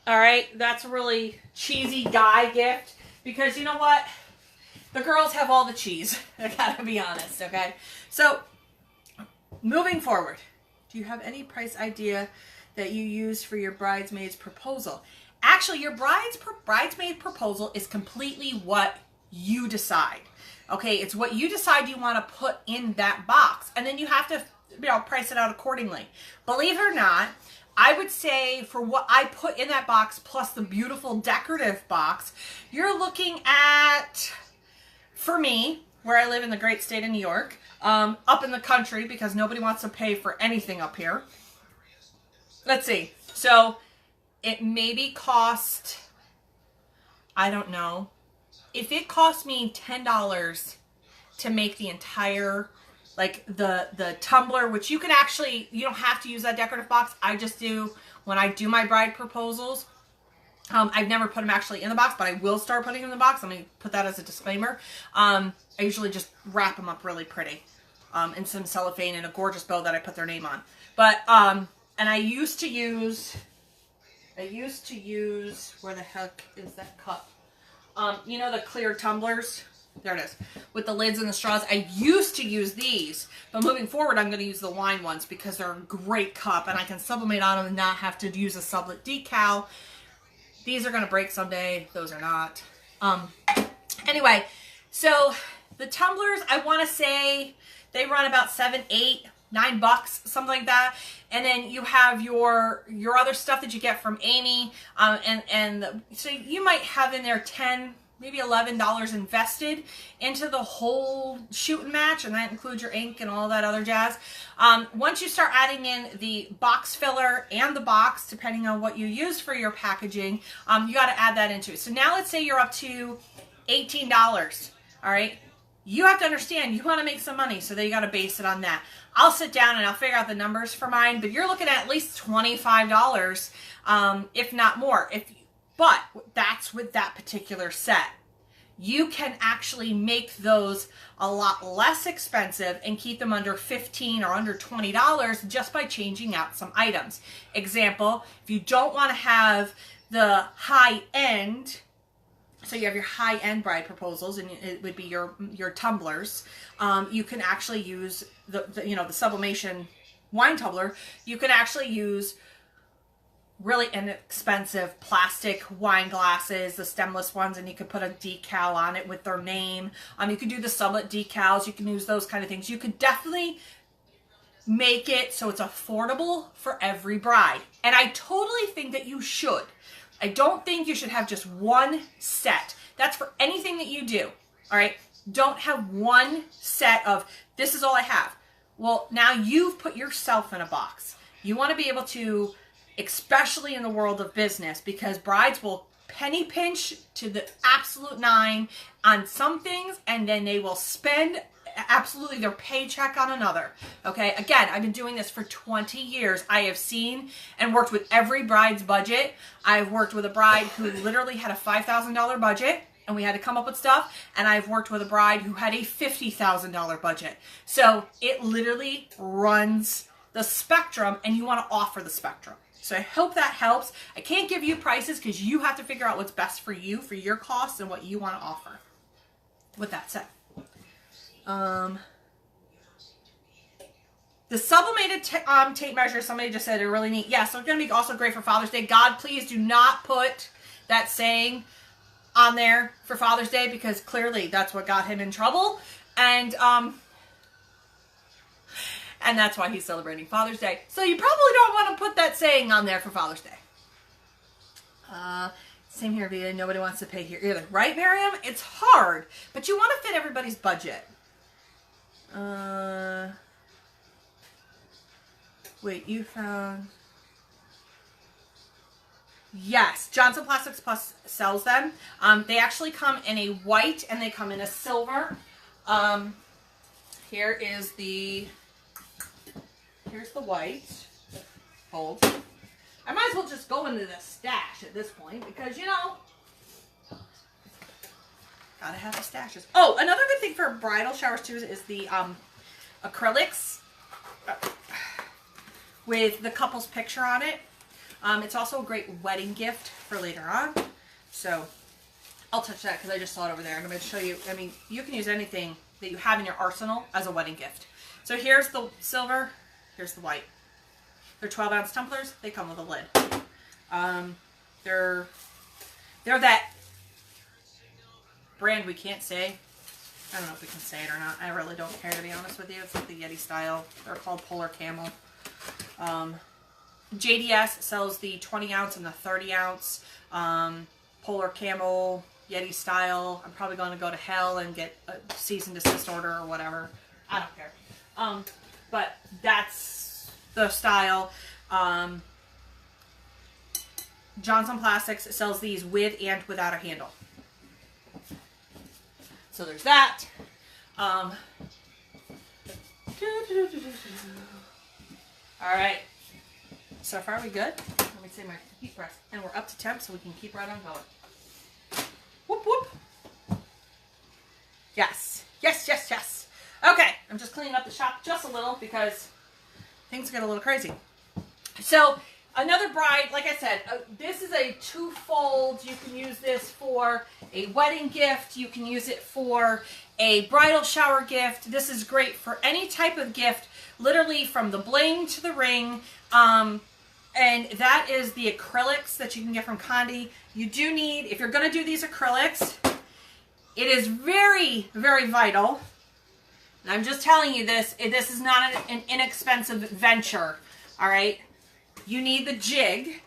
All right, that's a really cheesy guy gift because you know what? The girls have all the cheese. I gotta be honest, okay? So, moving forward, do you have any price idea that you use for your bridesmaid's proposal? Actually, your bridesmaid proposal is completely what you decide. Okay, it's what you decide you want to put in that box, and then you have to, price it out accordingly. Believe it or not, I would say for what I put in that box plus the beautiful decorative box, you're looking at, for me, where I live in the great state of New York, up in the country because nobody wants to pay for anything up here. Let's see. So it maybe cost, I don't know, if it cost me $10 to make the entire, like the tumbler, which you can actually, you don't have to use that decorative box. I just do, when I do my bride proposals, I've never put them actually in the box, but I will start putting them in the box. I'm going to put that as a disclaimer. I usually just wrap them up really pretty in some cellophane and a gorgeous bow that I put their name on. But, and I used to use, where the heck is that cup? You know the clear tumblers? There it is. With the lids and the straws. I used to use these, but moving forward, I'm going to use the wine ones because they're a great cup and I can sublimate on them and not have to use a sublet decal. These are going to break someday. Those are not. Anyway, so the tumblers, I want to say they run about $7, $8, $9, something like that. And then you have your other stuff that you get from Amy. So you might have in there 10, maybe $11 invested into the whole shoot and match, and that includes your ink and all that other jazz. Once you start adding in the box filler and the box, depending on what you use for your packaging, you got to add that into it. So now let's say you're up to $18, all right? You have to understand, you want to make some money, so then you got to base it on that. I'll sit down and I'll figure out the numbers for mine, but you're looking at least $25, if not more. But that's with that particular set. you can actually make those a lot less expensive and keep them under $15 or under $20 just by changing out some items. Example, if you don't want to have the high end, so you have your high end bride proposals, and it would be your tumblers. You can actually use the sublimation wine tumbler. You can actually use really inexpensive plastic wine glasses, the stemless ones, and you could put a decal on it with their name. You could do the sublet decals. You can use those kind of things. You could definitely make it so it's affordable for every bride. And I totally think that you should. I don't think you should have just one set. That's for anything that you do. All right. Don't have one set of, this is all I have. Well, now you've put yourself in a box. You want to be able to, especially in the world of business, because brides will penny pinch to the absolute nine on some things, and then they will spend absolutely their paycheck on another. Okay, again, I've been doing this for 20 years. I have seen and worked with every bride's budget. I've worked with a bride who literally had a $5,000 budget, and we had to come up with stuff. And I've worked with a bride who had a $50,000 budget. So it literally runs the spectrum, and you want to offer the spectrum. So I hope that helps. I can't give you prices because you have to figure out what's best for you, for your costs, and what you want to offer. With that said, the sublimated tape measure, somebody just said, are really neat. Yes, so it's going to be also great for Father's Day. God, please do not put that saying on there for Father's Day, because clearly that's what got him in trouble. And that's why he's celebrating Father's Day. So you probably don't want to put that saying on there for Father's Day. Same here, Vita. Nobody wants to pay here either. Right, Miriam? It's hard, but you want to fit everybody's budget. Wait, you found... Yes, Johnson Plastics Plus sells them. They actually come in a white and they come in a silver. Here's the white. Hold. I might as well just go into the stash at this point because, you know, gotta have the stashes. Oh, another good thing for bridal showers too is the acrylics with the couple's picture on it. It's also a great wedding gift for later on. So I'll touch that because I just saw it over there. I'm going to show you. I mean, you can use anything that you have in your arsenal as a wedding gift. So here's the silver. Here's the white. They're 12-ounce tumblers. They come with a lid. They're that brand we can't say. I don't know if we can say it or not. I really don't care, to be honest with you. It's like the Yeti style. They're called Polar Camel. JDS sells the 20-ounce and the 30-ounce Polar Camel Yeti style. I'm probably going to go to hell and get a cease and desist order or whatever. I don't care. But that's the style. Johnson Plastics sells these with and without a handle. So there's that. All right. So far we good? Let me say my heat press. And we're up to temp so we can keep right on going. Whoop, whoop. Yes. Yes, yes, yes. Okay. I'm just cleaning up the shop just a little because things get a little crazy. So another bride, like I said, this is a two-fold. You can use this for a wedding gift. You can use it for a bridal shower gift. This is great for any type of gift, literally from the bling to the ring. And that is the acrylics that you can get from Condi. You do need, if you're going to do these acrylics, it is very, very vital. And I'm just telling you this. This is not an inexpensive venture. All right. You need the jig.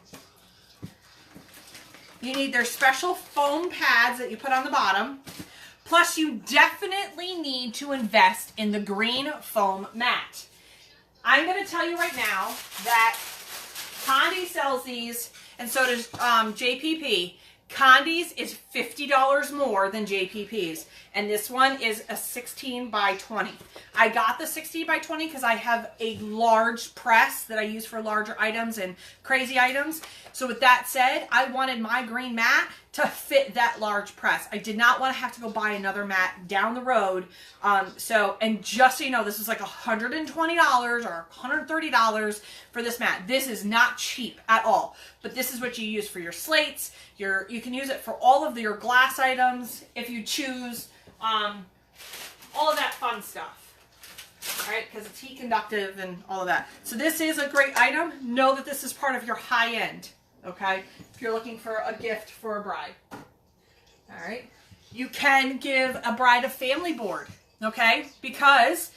You need their special foam pads that you put on the bottom. Plus, you definitely need to invest in the green foam mat. I'm going to tell you right now that Condi sells these, and so does JPP. Condi's is $50 more than JPP's. And this one is a 16 by 20. I got the 16 by 20 because I have a large press that I use for larger items and crazy items. So with that said, I wanted my green mat to fit that large press. I did not want to have to go buy another mat down the road. And just so you know, this is like $120 or $130 for this mat. This is not cheap at all, but this is what you use for your slates. You can use it for all of your glass items if you choose, all of that fun stuff. All right, because it's heat conductive and all of that. So this is a great item. Know that this is part of your high end. Okay, if you're looking for a gift for a bride. All right, you can give a bride a family board, okay? Because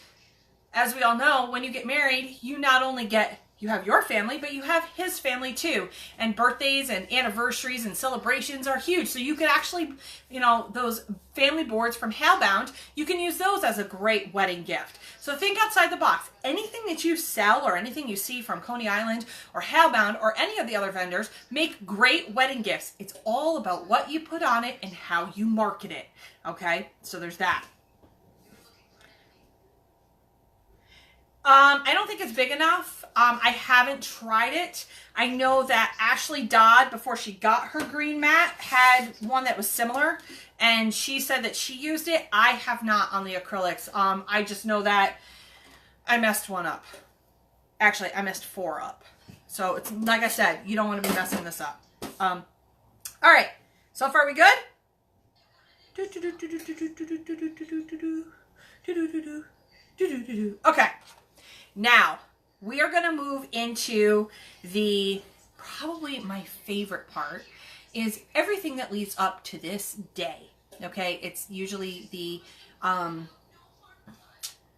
as we all know, when you get married, you not only you have your family, but you have his family too. And birthdays and anniversaries and celebrations are huge. So you could actually, those family boards from Hellbound, you can use those as a great wedding gift. So think outside the box. Anything that you sell or anything you see from Coney Island or Hellbound or any of the other vendors make great wedding gifts. It's all about what you put on it and how you market it. Okay, so there's that. I don't think it's big enough. I haven't tried it. I know that Ashley Dodd, before she got her green mat, had one that was similar, and she said that she used it. I have not on the acrylics. I just know that I messed one up. Actually, I messed 4 up. So it's like I said, you don't want to be messing this up. All right. So far, we good? Okay. Now, we are going to move into probably my favorite part, is everything that leads up to this day. Okay, it's usually the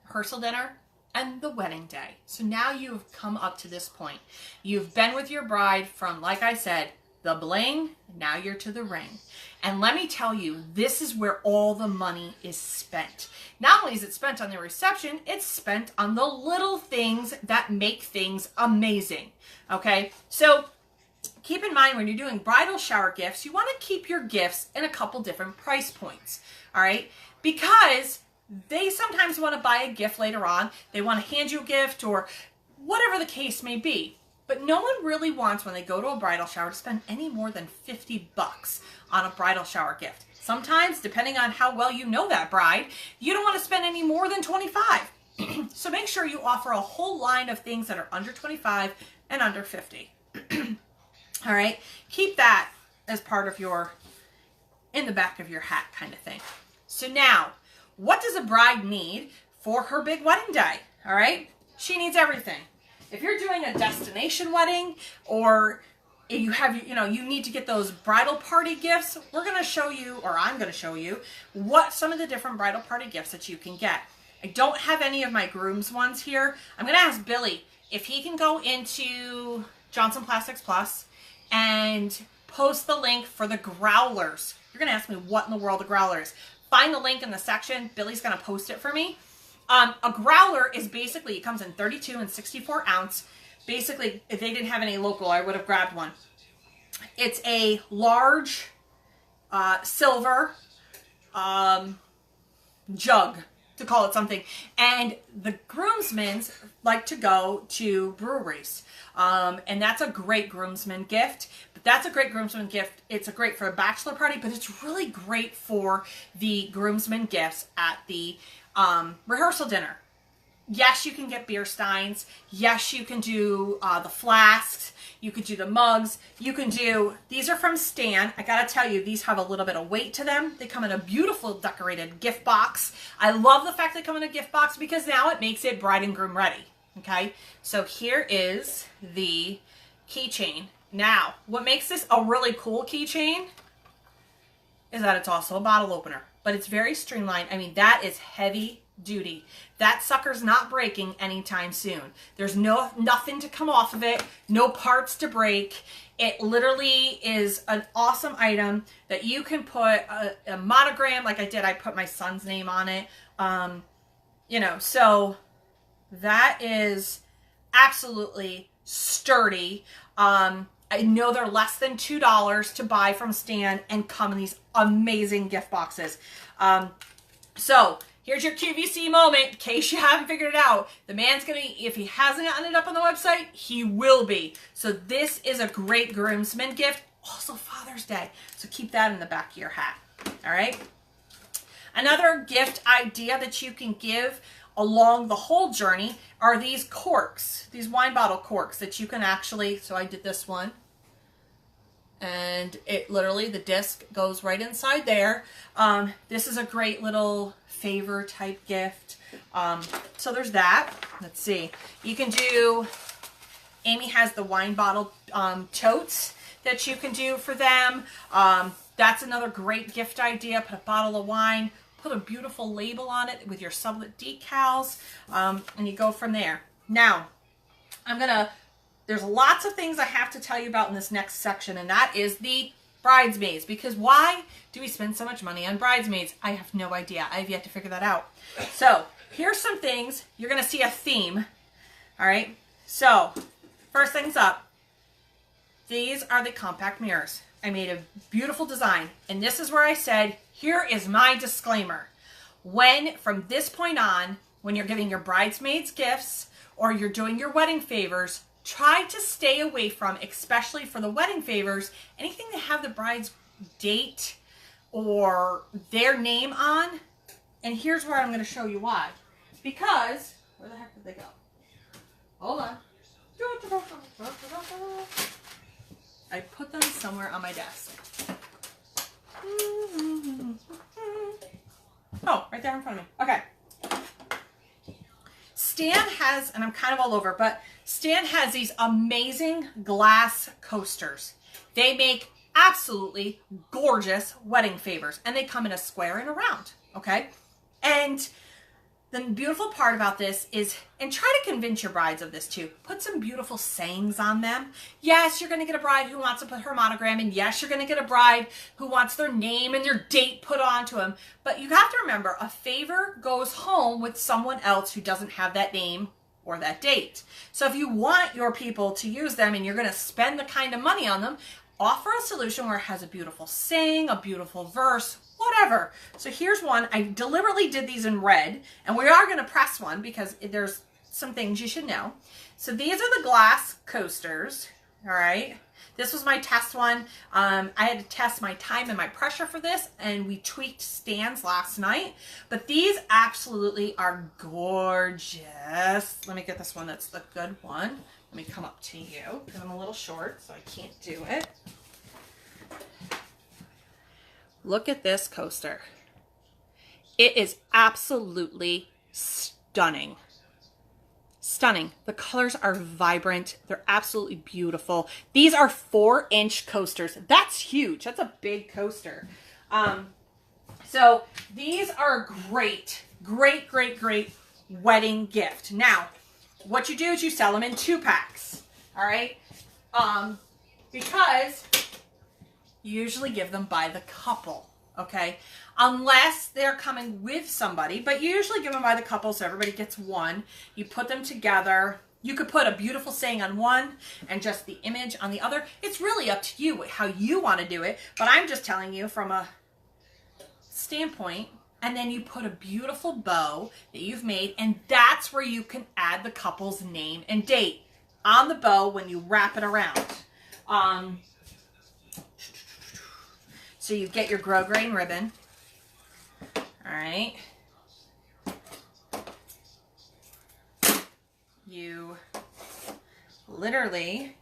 rehearsal dinner and the wedding day. So now you've come up to this point. You've been with your bride from, like I said, the bling, now you're to the ring. And let me tell you, this is where all the money is spent. Not only is it spent on the reception, it's spent on the little things that make things amazing. Okay, so keep in mind when you're doing bridal shower gifts, you want to keep your gifts in a couple different price points. All right, because they sometimes want to buy a gift later on. They want to hand you a gift or whatever the case may be. But no one really wants, when they go to a bridal shower, to spend any more than $50 on a bridal shower gift. Sometimes, depending on how well you know that bride, you don't want to spend any more than $25. So make sure you offer a whole line of things that are under $25 and under $50. All right, keep that as part of in the back of your hat kind of thing. So now, what does a bride need for her big wedding day? All right, she needs everything. If you're doing a destination wedding, or you have, you need to get those bridal party gifts, we're going to show you, or I'm going to show you, what some of the different bridal party gifts that you can get. I don't have any of my groom's ones here. I'm going to ask Billy if he can go into Johnson Plastics Plus and post the link for the growlers. You're going to ask me what in the world a growler is. Find the link in the section. Billy's going to post it for me. A growler is basically, it comes in 32 and 64 ounce. Basically, if they didn't have any local, I would have grabbed one. It's a large silver jug, to call it something. And the groomsmen like to go to breweries. And that's a great groomsman gift. But that's a great groomsman gift. It's great for a bachelor party, but it's really great for the groomsmen gifts at the rehearsal dinner. Yes, you can get beer steins. Yes, you can do the flasks. You could do the mugs. You can do, these are from Stan. I gotta tell you, these have a little bit of weight to them. They come in a beautiful decorated gift box. I love the fact they come in a gift box because now it makes it bride and groom ready. Okay, so here is the keychain. Now, what makes this a really cool keychain is that it's also a bottle opener, but it's very streamlined. I mean, that is heavy duty. That sucker's not breaking anytime soon. There's nothing to come off of it, no parts to break. It literally is an awesome item that you can put a monogram, like I did. I put my son's name on it. So that is absolutely sturdy. I know they're less than $2 to buy from Stan and come in these amazing gift boxes. So here's your QVC moment, in case you haven't figured it out. The man's gonna, if he hasn't gotten it up on the website, he will be. So this is a great groomsman gift. Also Father's Day. So keep that in the back of your hat. All right. Another gift idea that you can give along the whole journey are these corks, these wine bottle corks that you can actually, so I did this one. And it literally, the disc goes right inside there. This is a great little favor type gift. So there's that. Let's see. You can do, Amy has the wine bottle totes that you can do for them. That's another great gift idea. Put a bottle of wine, put a beautiful label on it with your sublet decals, and you go from there. Now, there's lots of things I have to tell you about in this next section, and that is the bridesmaids. Because why do we spend so much money on bridesmaids? I have no idea. I have yet to figure that out. So here's some things. You're going to see a theme. All right. So first things up, these are the compact mirrors. I made a beautiful design, and this is where I said, here is my disclaimer. From this point on, when you're giving your bridesmaids gifts or you're doing your wedding favors, try to stay away from, especially for the wedding favors, anything that have the bride's date or their name on. And here's where I'm going to show you why. Because, where the heck did they go? Hold on. I put them somewhere on my desk. Oh, right there in front of me. Okay. Stan has, and I'm kind of all over, but Stan has these amazing glass coasters. They make absolutely gorgeous wedding favors, and they come in a square and a round, okay? And the beautiful part about this is, and try to convince your brides of this too, put some beautiful sayings on them. Yes, you're going to get a bride who wants to put her monogram, and yes, you're going to get a bride who wants their name and their date put onto them. But you have to remember, a favor goes home with someone else who doesn't have that name or that date. So if you want your people to use them and you're going to spend the kind of money on them, offer a solution where it has a beautiful saying, a beautiful verse, whatever. So here's one. I deliberately did these in red, and we are going to press one because there's some things you should know. So these are the glass coasters. All right. This was my test one. I had to test my time and my pressure for this, and we tweaked stands last night. But these absolutely are gorgeous. Let me get this one that's the good one. Let me come up to you because I'm a little short, so I can't do it. Look at this coaster. It is absolutely stunning. Stunning. The colors are vibrant. They're absolutely beautiful. These are 4-inch coasters. That's huge. That's a big coaster. So these are great wedding gift. Now, what you do is you sell them in 2-packs. All right? Because you usually give them by the couple, okay? Unless they're coming with somebody, but you usually give them by the couple so everybody gets one. You put them together. You could put a beautiful saying on one and just the image on the other. It's really up to you how you want to do it, but I'm just telling you from a standpoint. And then you put a beautiful bow that you've made, and that's where you can add the couple's name and date on the bow when you wrap it around. So you get your grosgrain ribbon. All right. You literally,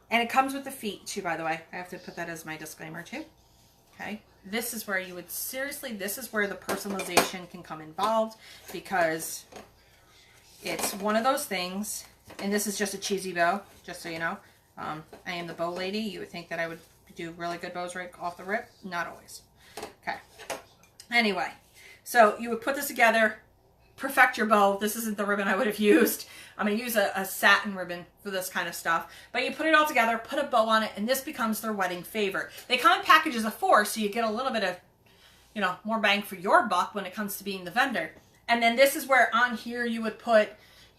and it comes with the feet too, by the way. I have to put that as my disclaimer too. Okay. This is where you would seriously, this is where the personalization can come involved, because it's one of those things, and this is just a cheesy bow, just so you know. I am the bow lady. You would think that I would do really good bows right off the rip. Not always. Okay. Anyway, so you would put this together, perfect your bow. This isn't the ribbon I would have used. I'm going to use a satin ribbon for this kind of stuff. But you put it all together, put a bow on it, and this becomes their wedding favor. They come in packages of 4, so you get a little bit of, you know, more bang for your buck when it comes to being the vendor. And then this is where on here you would put,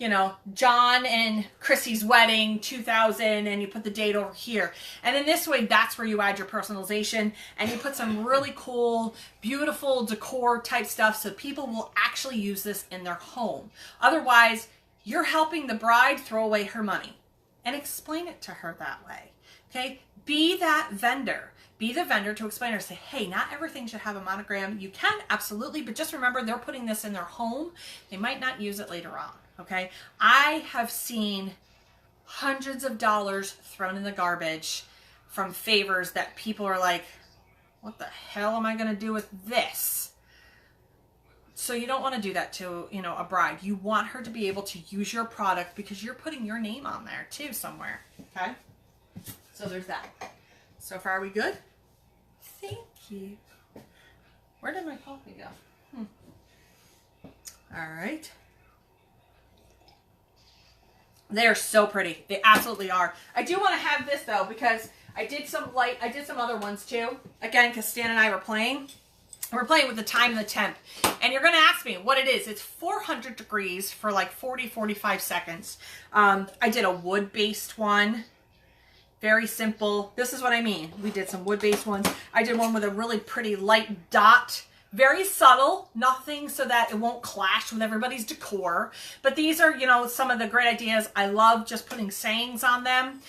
you know, John and Chrissy's wedding 2000, and you put the date over here. And then this way, that's where you add your personalization, and you put some really cool, beautiful decor type stuff so people will actually use this in their home. Otherwise, you're helping the bride throw away her money. And explain it to her that way. Okay? Be that vendor. Be the vendor to explain to her. Say, hey, not everything should have a monogram. You can, absolutely, but just remember they're putting this in their home. They might not use it later on. Okay? I have seen hundreds of dollars thrown in the garbage from favors that people are like, what the hell am I going to do with this? So you don't want to do that to, you know, a bride. You want her to be able to use your product because you're putting your name on there too somewhere. Okay? So there's that. So far, are we good? Thank you. Where did my coffee go? All right. They're so pretty. They absolutely are. I do want to have this though because I did some other ones too. Again, because Stan and I were playing. We're playing with the time and the temp. And you're going to ask me what it is. It's 400 degrees for like 40, 45 seconds. I did a wood-based one. Very simple. This is what I mean. We did some wood-based ones. I did one with a really pretty light dot. Very subtle. Nothing so that it won't clash with everybody's decor. But these are, you know, some of the great ideas. I love just putting sayings on them.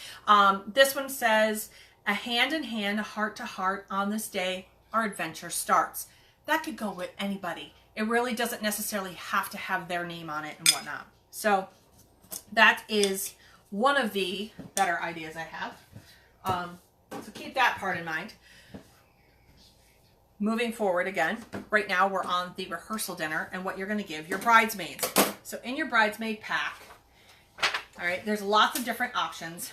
This one says, a hand in hand, a heart to heart, on this day, our adventure starts. That could go with anybody. It really doesn't necessarily have to have their name on it and whatnot. So that is one of the better ideas I have. So keep that part in mind. Moving forward again, right now we're on the rehearsal dinner and what you're going to give your bridesmaids. So in your bridesmaid pack, all right, there's lots of different options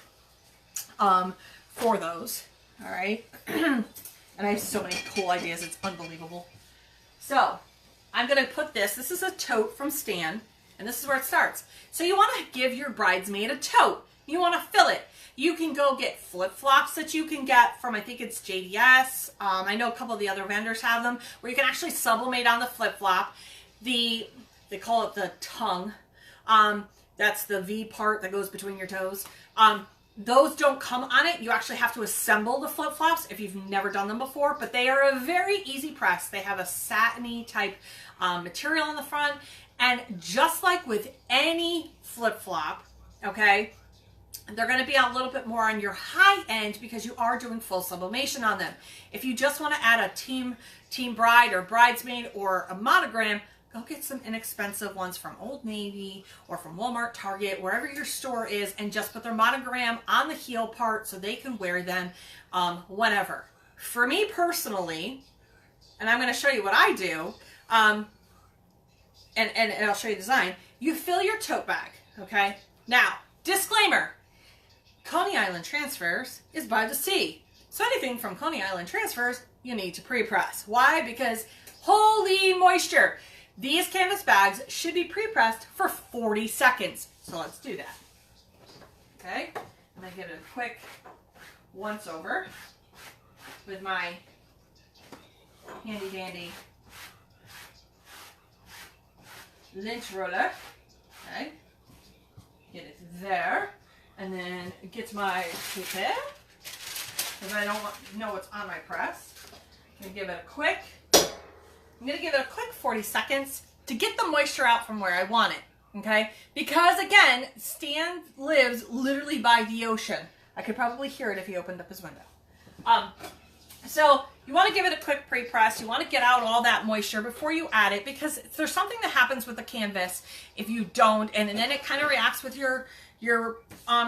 for those. All right. And I have so many cool ideas. It's unbelievable. So I'm going to put this. This is a tote from Stan, and this is where it starts. So you want to give your bridesmaid a tote. You want to fill it. You can go get flip-flops that you can get from, I think it's JDS. I know a couple of the other vendors have them, where you can actually sublimate on the flip-flop. They call it the tongue. That's the V part that goes between your toes. Those don't come on it. You actually have to assemble the flip-flops if you've never done them before, but they are a very easy press. They have a satiny type material on the front, and just like with any flip-flop, okay, they're going to be a little bit more on your high end because you are doing full sublimation on them. If you just want to add a team bride or bridesmaid or a monogram, go get some inexpensive ones from Old Navy or from Walmart, Target, wherever your store is, and just put their monogram on the heel part so they can wear them whenever. For me personally, and I'm going to show you what I do, and I'll show you the design, you fill your tote bag, okay? Now, disclaimer, Coney Island Transfers is by the sea. So anything from Coney Island Transfers, you need to pre-press. Why? Because holy moisture. These canvas bags should be pre-pressed for 40 seconds. So let's do that. Okay, I'm going to give it a quick once over with my handy dandy lint roller. Okay, get it there, and then get my paper because I don't know what's on my press. I'm going to give it a quick 40 seconds to get the moisture out from where I want it, okay? Because again, Stan lives literally by the ocean. I could probably hear it if he opened up his window. So you want to give it a quick pre-press. You want to get out all that moisture before you add it, because there's something that happens with the canvas if you don't, and then it kind of reacts with your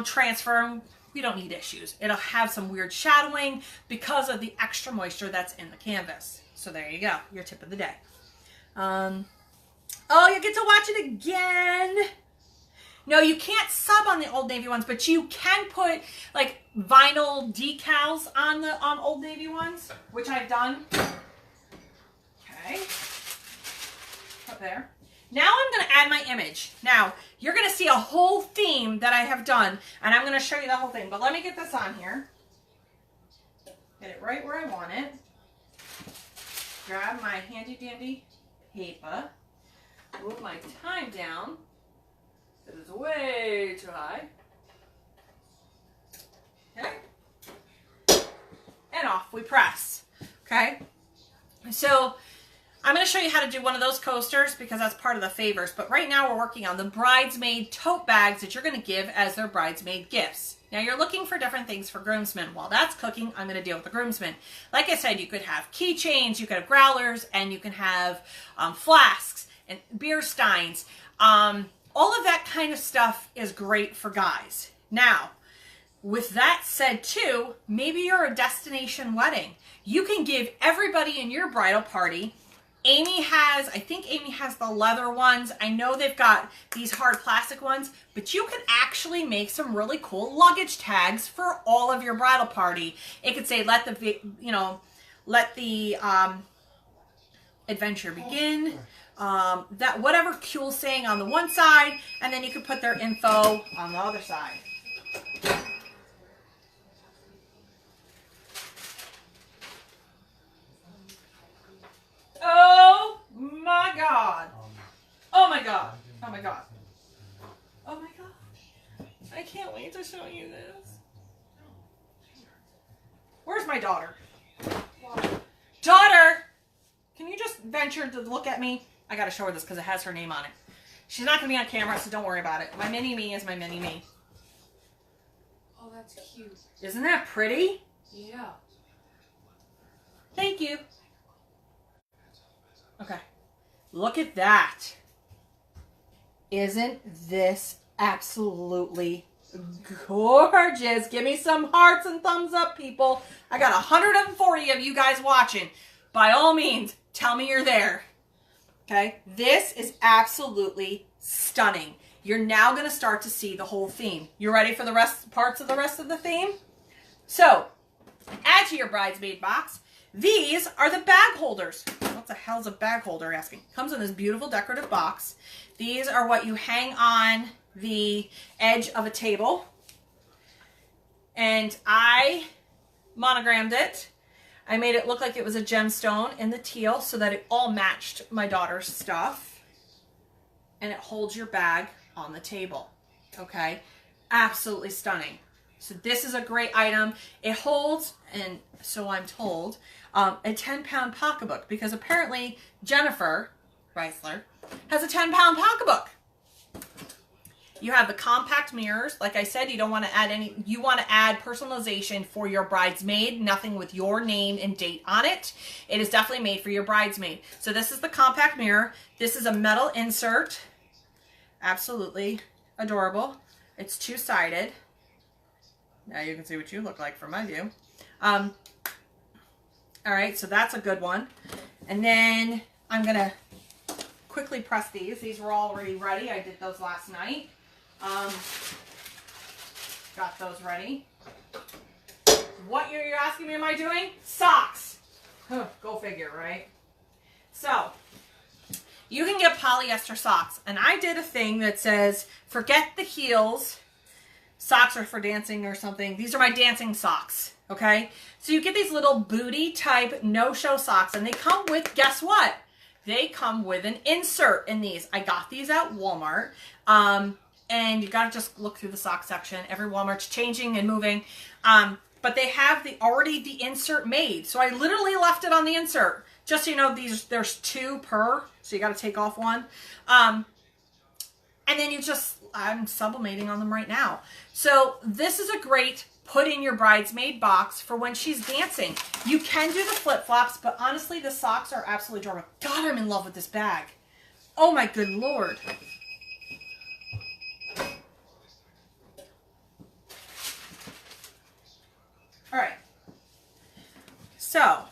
transfer. We don't need issues. It'll have some weird shadowing because of the extra moisture that's in the canvas. So there you go, your tip of the day. Oh, you get to watch it again. No, you can't sub on the Old Navy ones, but you can put like vinyl decals on Old Navy ones, which I've done. Okay, up there. Now I'm going to add my image. Now, you're going to see a whole theme that I have done, and I'm going to show you the whole thing. But let me get this on here. Get it right where I want it. Grab my handy dandy paper. Move my time down It is way too high. Okay. And off we press. Okay. So I'm going to show you how to do one of those coasters because that's part of the favors. But right now we're working on the bridesmaid tote bags that you're going to give as their bridesmaid gifts. Now you're looking for different things for groomsmen. While that's cooking, I'm going to deal with the groomsmen. Like I said, you could have keychains, you could have growlers, and you can have flasks and beer steins. All of that kind of stuff is great for guys. Now, with that said too, maybe you're a destination wedding. You can give everybody in your bridal party. I think Amy has the leather ones. I know they've got these hard plastic ones, but you can actually make some really cool luggage tags for all of your bridal party. It could say, let the adventure begin. That whatever cool saying on the one side, and then you could put their info on the other side. Oh my God. Oh my God. Oh my God. Oh my God. I can't wait to show you this. Where's my daughter? Daughter! Can you just venture to look at me? I gotta show her this because it has her name on it. She's not gonna be on camera, so don't worry about it. My mini me is my mini me. Oh, that's cute. Isn't that pretty? Yeah. Thank you. Okay. Look at that. Isn't this absolutely gorgeous? Give me some hearts and thumbs up, people. I got 140 of you guys watching. By all means, tell me you're there. Okay? This is absolutely stunning. You're now going to start to see the whole theme. You ready for the parts of the rest of the theme? So, add to your bridesmaid box. These are the bag holders. What the hell's a bag holder, asking? Comes in this beautiful decorative box. These are what you hang on the edge of a table. And I monogrammed it. I made it look like it was a gemstone in the teal so that it all matched my daughter's stuff. And it holds your bag on the table. Okay? Absolutely stunning. So this is a great item. It holds, and so I'm told, a 10-pound pocketbook because apparently Jennifer Reisler has a 10-pound pocketbook. You have the compact mirrors. Like I said, you don't want to add any, you want to add personalization for your bridesmaid, nothing with your name and date on it. It is definitely made for your bridesmaid. So this is the compact mirror. This is a metal insert. Absolutely adorable. It's two-sided. Now you can see what you look like from my view. All right, so that's a good one. And then I'm going to quickly press these. These were already ready. I did those last night. Got those ready. What you're asking me am I doing? Socks. Huh, go figure, right? So, you can get polyester socks. And I did a thing that says, forget the heels. Socks are for dancing or something. These are my dancing socks, okay? So you get these little booty type no-show socks, and they come with, guess what? They come with an insert in these. I got these at Walmart, and you gotta just look through the sock section. Every Walmart's changing and moving, but they have already the insert made. So I literally left it on the insert. Just so you know, there's two per, so you gotta take off one. And then I'm sublimating on them right now. So this is a great put in your bridesmaid box for when she's dancing. You can do the flip-flops, but honestly, the socks are absolutely adorable. God, I'm in love with this bag. Oh my good Lord. All right. So,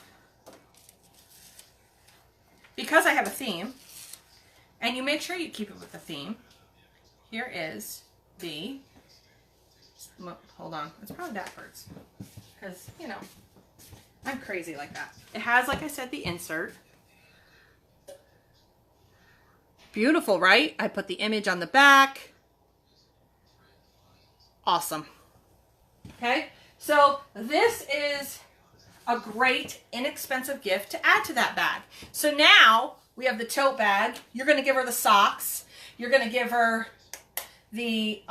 because I have a theme, and you make sure you keep it with the theme, here is the, hold on, it's probably backwards, because, you know, I'm crazy like that. It has, like I said, the insert. Beautiful, right? I put the image on the back. Awesome. Okay, so this is a great, inexpensive gift to add to that bag. So now we have the tote bag. You're going to give her the socks. You're going to give her the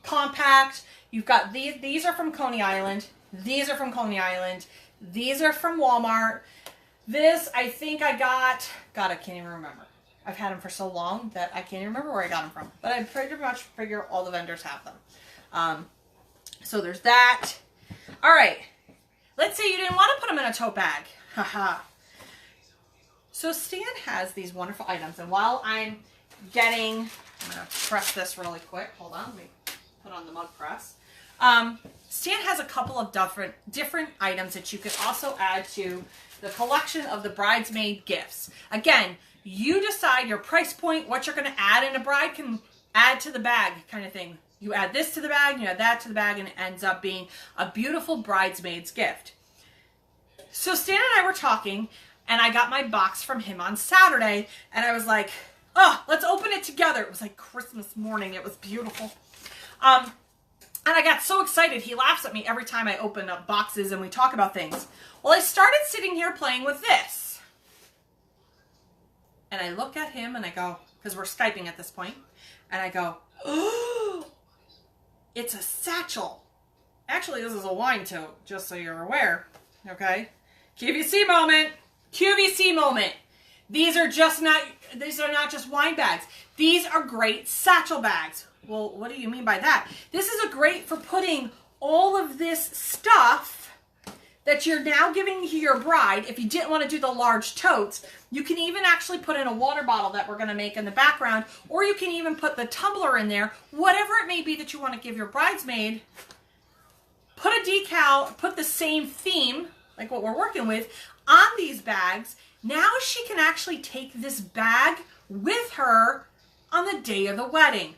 compact. You've got these are from Coney Island. These are from Coney Island. These are from Walmart. This, I think I got, God, I can't even remember. I've had them for so long that I can't even remember where I got them from. But I pretty much figure all the vendors have them. So there's that. All right. Let's say you didn't want to put them in a tote bag. Haha. So Stan has these wonderful items. And while I'm getting, I'm going to press this really quick. Hold on. Let me put on the mug press. Stan has a couple of different items that you could also add to the collection of the bridesmaid gifts. Again, you decide your price point, what you're going to add, and a bride can add to the bag kind of thing. You add this to the bag, you add that to the bag, and it ends up being a beautiful bridesmaid's gift. So Stan and I were talking, and I got my box from him on Saturday, and I was like, oh, let's open it together. It was like Christmas morning. It was beautiful. And I got so excited. He laughs at me every time I open up boxes and we talk about things. Well, I started sitting here playing with this. And I look at him and I go, because we're Skyping at this point, and I go, oh, it's a satchel. Actually, this is a wine tote, just so you're aware. Okay? QVC moment. QVC moment. These are not just wine bags. These are great satchel bags. Well, what do you mean by that? This is a great for putting all of this stuff that you're now giving to your bride. If you didn't want to do the large totes, you can even actually put in a water bottle that we're going to make in the background, or you can even put the tumbler in there, whatever it may be that you want to give your bridesmaid. Put a decal, put the same theme, like what we're working with, on these bags. Now she can actually take this bag with her on the day of the wedding.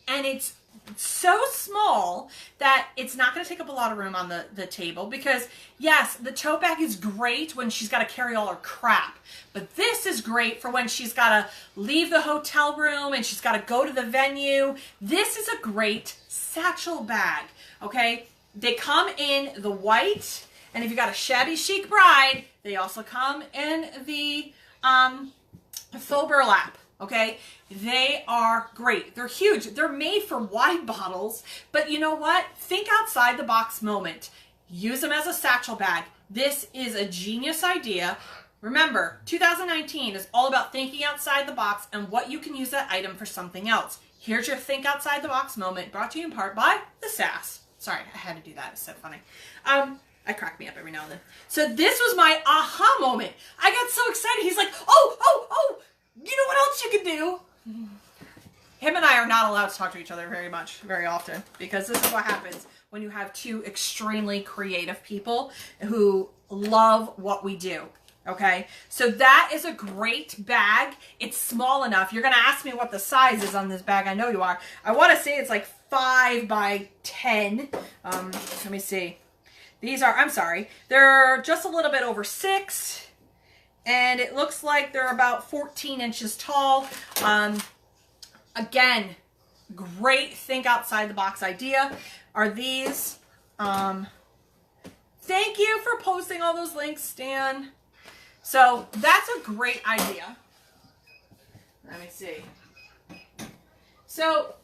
And it's so small that it's not going to take up a lot of room on the table, because yes, the tote bag is great when she's got to carry all her crap, but this is great for when she's got to leave the hotel room and she's got to go to the venue. This is a great satchel bag. Okay, they come in the white, and if you got a shabby chic bride, they also come in the faux burlap. Okay, they are great. They're huge. They're made for wine bottles, but you know what? Think outside the box moment. Use them as a satchel bag. This is a genius idea. Remember, 2019 is all about thinking outside the box and what you can use that item for something else. Here's your think outside the box moment, brought to you in part by the Sass. Sorry, I had to do that. It's so funny. I crack me up every now and then. So this was my aha moment. I got so excited. He's like, oh, you know what else you can do? Him and I are not allowed to talk to each other very often, because this is what happens when you have two extremely creative people who love what we do. Okay, so that is a great bag. It's small enough. You're going to ask me what the size is on this bag. I know you are. I want to say it's like 5 by 10. Let me see. These are, I'm sorry, they're just a little bit over 6. And it looks like they're about 14 inches tall. Again, great think outside the box idea. Are these, thank you for posting all those links, Stan. So that's a great idea. Let me see. So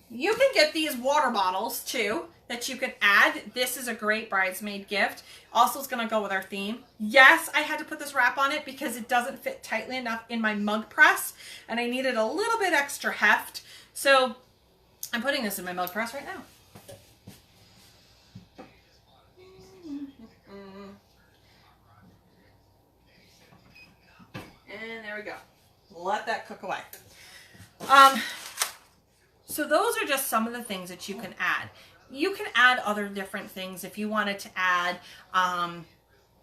you can get these water bottles too, that you can add. This is a great bridesmaid gift. Also, it's going to go with our theme. Yes, I had to put this wrap on it because it doesn't fit tightly enough in my mug press, and I needed a little bit extra heft. So I'm putting this in my mug press right now. And there we go. Let that cook away. So those are just some of the things that you can add. You can add other different things if you wanted to add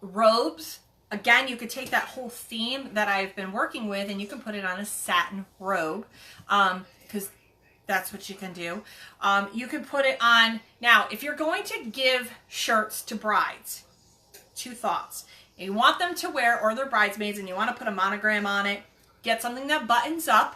robes. Again, you could take that whole theme that I've been working with and you can put it on a satin robe, because that's what you can do. You can put it on, now if you're going to give shirts to brides, 2 thoughts. You want them to wear, or their bridesmaids, and you want to put a monogram on it, get something that buttons up.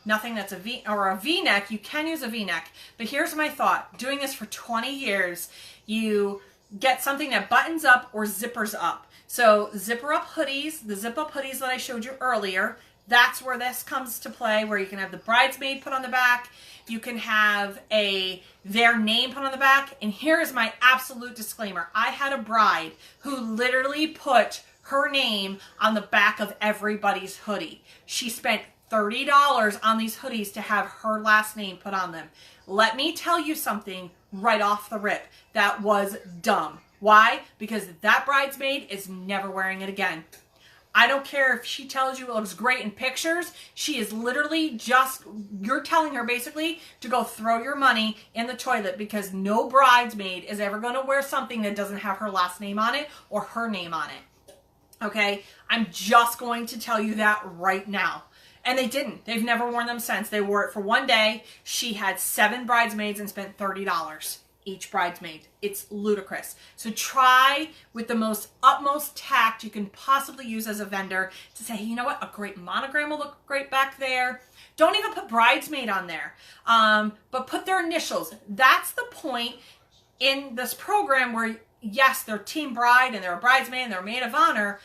Nothing that's a V or a V-neck. You can use a V-neck, but here's my thought. Doing this for 20 years, you get something that buttons up or zippers up. So zipper up hoodies, the zip up hoodies that I showed you earlier, That's where this comes to play, where you can have the bridesmaid put on the back. You can have their name put on the back. And here is my absolute disclaimer. I had a bride who literally put her name on the back of everybody's hoodie. She spent $30 on these hoodies to have her last name put on them. Let me tell you something right off the rip. That was dumb. Why? Because that bridesmaid is never wearing it again. I don't care if she tells you it looks great in pictures. She is literally you're telling her basically to go throw your money in the toilet, because no bridesmaid is ever going to wear something that doesn't have her last name on it or her name on it. Okay? I'm just going to tell you that right now. And they didn't. They've never worn them since. They wore it for one day. She had 7 bridesmaids and spent $30 each bridesmaid. It's ludicrous. So try with the utmost tact you can possibly use as a vendor to say, hey, you know what? A great monogram will look great back there. Don't even put bridesmaid on there, but put their initials. That's the point in this program where, yes, they're team bride and they're a bridesmaid and they're a maid of honor,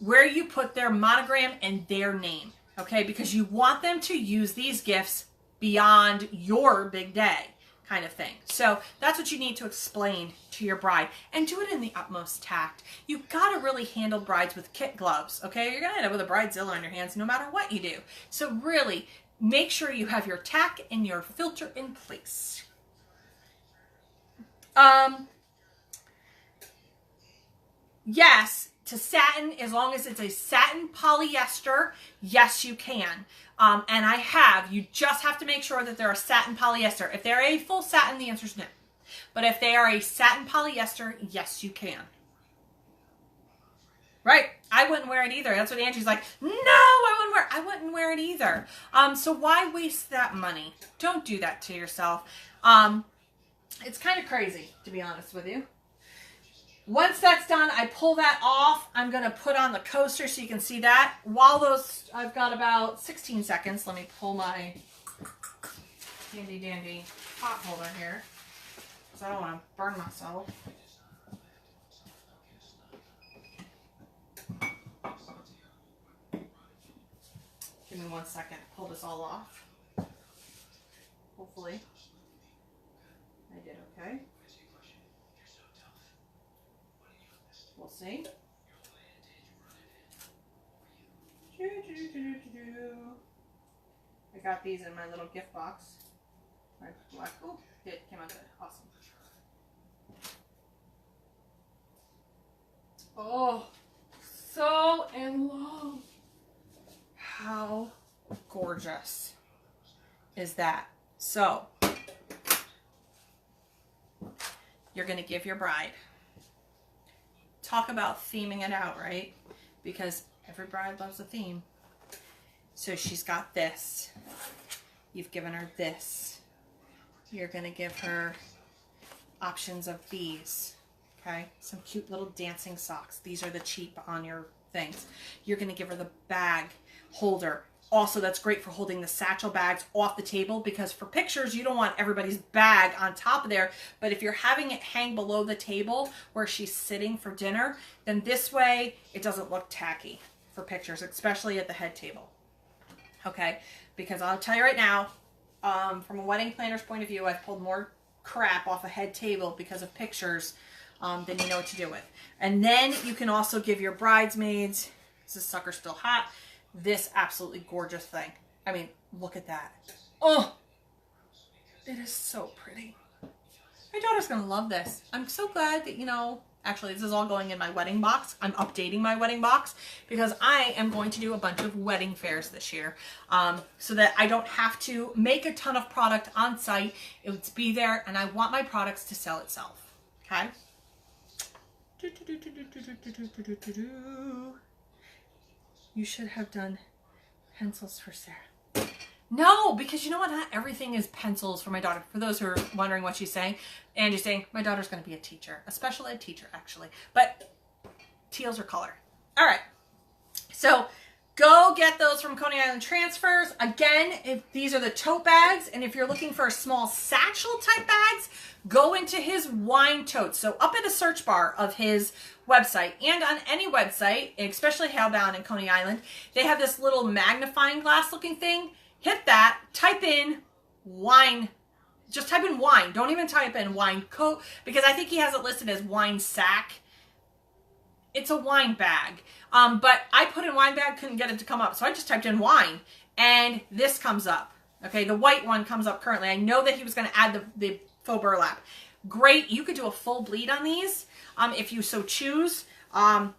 where you put their monogram and their name, okay? Because you want them to use these gifts beyond your big day, kind of thing. So that's what you need to explain to your bride, and do it in the utmost tact. You got to really handle brides with kit gloves, okay? You're going to end up with a bridezilla on your hands no matter what you do. So really make sure you have your tack and your filter in place. Yes, to satin, as long as it's a satin polyester, yes, you can. And you just have to make sure that they're a satin polyester. If they're a full satin, the answer is no. But if they are a satin polyester, yes, you can. Right? I wouldn't wear it either. That's what Angie's like, no, I wouldn't wear it either. So why waste that money? Don't do that to yourself. It's kind of crazy, to be honest with you. Once that's done, I pull that off. I'm going to put on the coaster so you can see that. I've got about 16 seconds. Let me pull my handy dandy pot holder here, because I don't want to burn myself. Give me 1 second to pull this all off. Hopefully I did okay. We'll see. I got these in my little gift box. Oh, it came out good. Awesome. Oh, so in love. How gorgeous is that? So, you're going to give your bride. Talk about theming it out, right? Because every bride loves a theme. So she's got this. You've given her this. You're going to give her options of these. Okay? Some cute little dancing socks. These are the cheap on your things. You're going to give her the bag holder. Also, that's great for holding the satchel bags off the table, because for pictures, you don't want everybody's bag on top of there. But if you're having it hang below the table where she's sitting for dinner, then this way it doesn't look tacky for pictures, especially at the head table. Okay? Because I'll tell you right now, from a wedding planner's point of view, I've pulled more crap off a head table because of pictures than you know what to do with. And then you can also give your bridesmaids, is this sucker still hot? This absolutely gorgeous thing. I mean, look at that. Oh, it is so pretty. My daughter's going to love this. I'm so glad that, actually this is all going in my wedding box. I'm updating my wedding box because I am going to do a bunch of wedding fairs this year, so that I don't have to make a ton of product on site. It would be there, and I want my products to sell itself. Okay? You should have done pencils for Sarah. No, because you know what? Not everything is pencils for my daughter. For those who are wondering what she's saying, Angie's saying my daughter's going to be a teacher, a special ed teacher, actually. But teals are color. All right. So Go get those from Coney Island Transfers. Again, if these are the tote bags, and if you're looking for small satchel type bags, go into his wine totes. So up at the search bar of his website, and on any website, especially Hellbound and Coney Island, they have this little magnifying glass looking thing. Hit that, type in wine. Just type in wine. Don't even type in wine coat, because I think he has it listed as wine sack. It's a wine bag. But I put in wine bag, couldn't get it to come up. So I just typed in wine, and this comes up. Okay, the white one comes up currently. I know that he was going to add the faux burlap. Great. You could do a full bleed on these if you so choose. I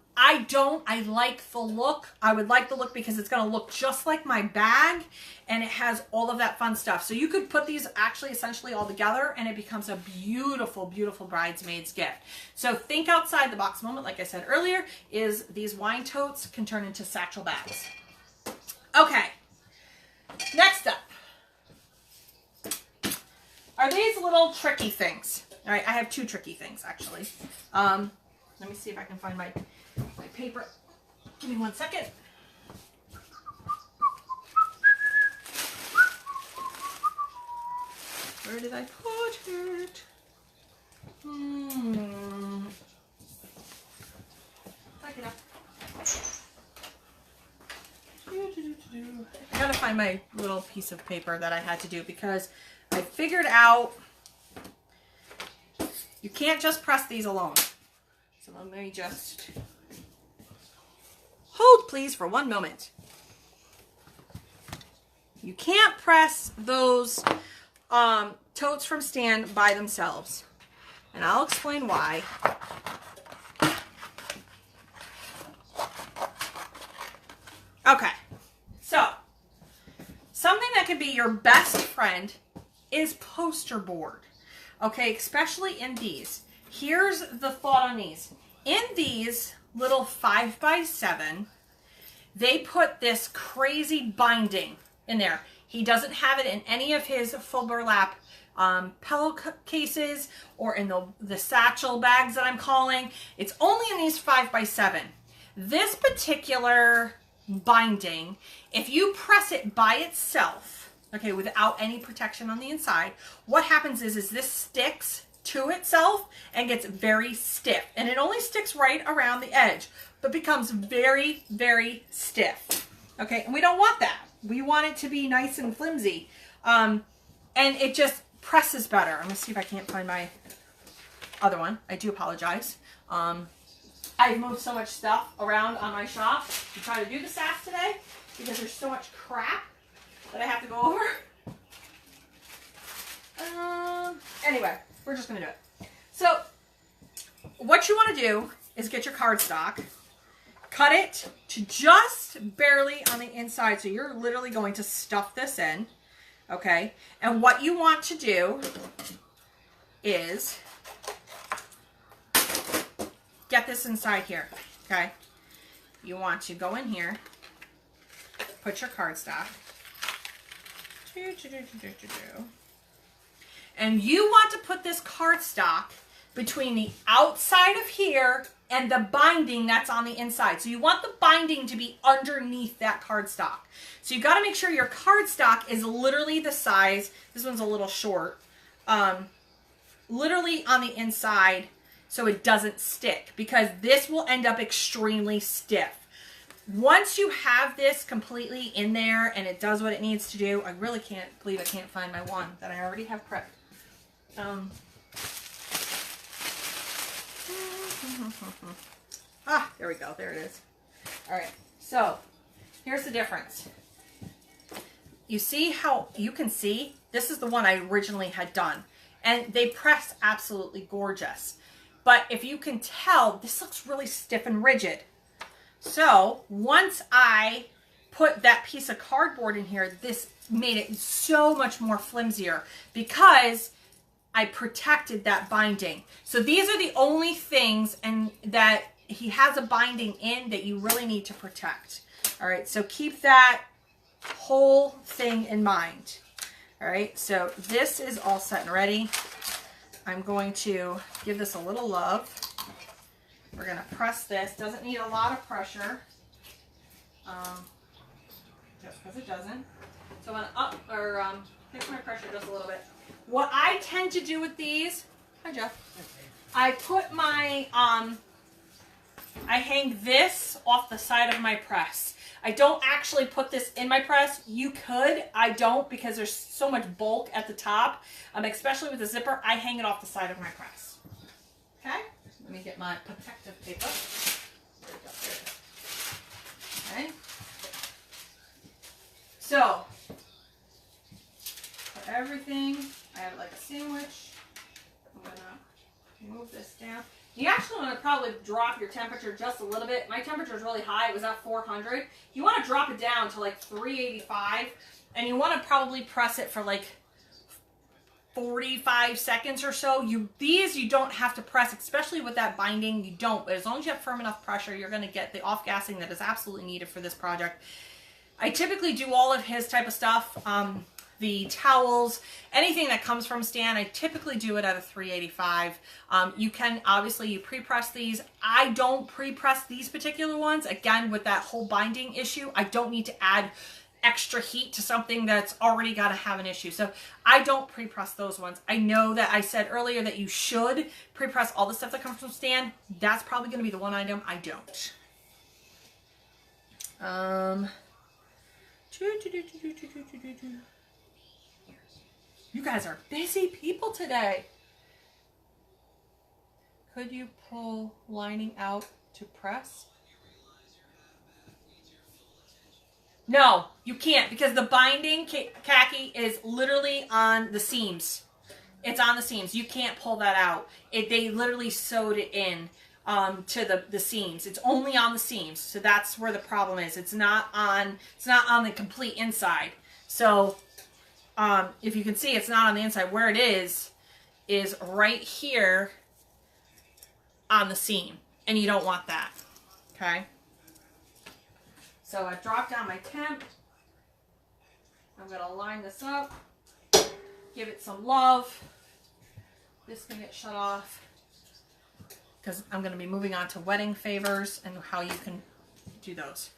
like the look. I would like the look because it's going to look just like my bag, and it has all of that fun stuff. So you could put these actually essentially all together, and it becomes a beautiful, beautiful bridesmaid's gift. So think outside the box moment, like I said earlier, is these wine totes can turn into satchel bags. Okay, next up are these little tricky things. All right, I have two tricky things actually. Let me see if I can find my paper. Give me 1 second. Where did I put it? Back it up. I gotta find my little piece of paper that I had to do, because I figured out you can't just press these alone. So let me just hold please for 1 moment. You can't press those totes from Stan by themselves, and I'll explain why. Okay, so something that could be your best friend is poster board. Okay, especially in these. Here's the thought on these. In these little 5x7, they put this crazy binding in there. He doesn't have it in any of his full burlap pillow cases or in the satchel bags that I'm calling. It's only in these 5x7. This particular binding, if you press it by itself, okay, without any protection on the inside, what happens is this sticks to itself and gets very stiff. And it only sticks right around the edge, but becomes very, very stiff. Okay, and we don't want that. We want it to be nice and flimsy. And it just presses better. I'm gonna see if I can't find my other one. I do apologize. I've moved so much stuff around on my shop to try to do the sass today because there's so much crap that I have to go over. Anyway, we're just going to do it. So what you want to do is get your cardstock, cut it to just barely on the inside. So you're literally going to stuff this in. Okay. And what you want to do is get this inside here. Okay. You want to go in here, put your cardstock, and you want to put this cardstock between the outside of here and the binding that's on the inside. So you want the binding to be underneath that cardstock. So you got to make sure your cardstock is literally the size. This one's a little short. Literally on the inside so it doesn't stick, because this will end up extremely stiff. Once you have this completely in there and it does what it needs to do, I really can't believe I can't find my one that I already have prepped. There we go. There it is. All right. So here's the difference. You see how you can see this is the one I originally had done, and they press absolutely gorgeous. But if you can tell, this looks really stiff and rigid. So once I put that piece of cardboard in here, this made it so much more flimsier because I protected that binding. So these are the only things and that he has a binding in that you really need to protect. All right, so keep that whole thing in mind. All right, so this is all set and ready. I'm going to give this a little love. We're going to press this. Doesn't need a lot of pressure. just because it doesn't. So I'm gonna fix my pressure just a little bit. What I tend to do with these, hi Jeff, I put my, I hang this off the side of my press. I don't actually put this in my press. You could, I don't, because there's so much bulk at the top, especially with the zipper. I hang it off the side of my press. Okay, let me get my protective paper. There we go. There it is. Okay. So, for everything, I have it like a sandwich. I'm gonna move this down. You actually want to probably drop your temperature just a little bit. My temperature is really high. It was at 400. You want to drop it down to like 385, and you want to probably press it for like 45 seconds or so. These you don't have to press, especially with that binding. You don't, but as long as you have firm enough pressure, you're going to get the off-gassing that is absolutely needed for this project. I typically do all of his type of stuff. The towels, anything that comes from Stan, I typically do it at a 385. You can, obviously, you pre-press these. I don't pre-press these particular ones. Again, with that whole binding issue, I don't need to add extra heat to something that's already got to have an issue. So I don't pre-press those ones. I know that I said earlier that you should pre-press all the stuff that comes from Stan. That's probably going to be the one item I don't. You guys are busy people today. Could you pull lining out to press? No, you can't, because the binding khaki is literally on the seams. It's on the seams. You can't pull that out. They literally sewed it in to the seams. It's only on the seams. So that's where the problem is. It's not on the complete inside. So if you can see, it's not on the inside. Where it is right here on the seam, and you don't want that. Okay. So I dropped down my temp. I'm gonna line this up, give it some love. This can get shut off because I'm gonna be moving on to wedding favors and how you can do those.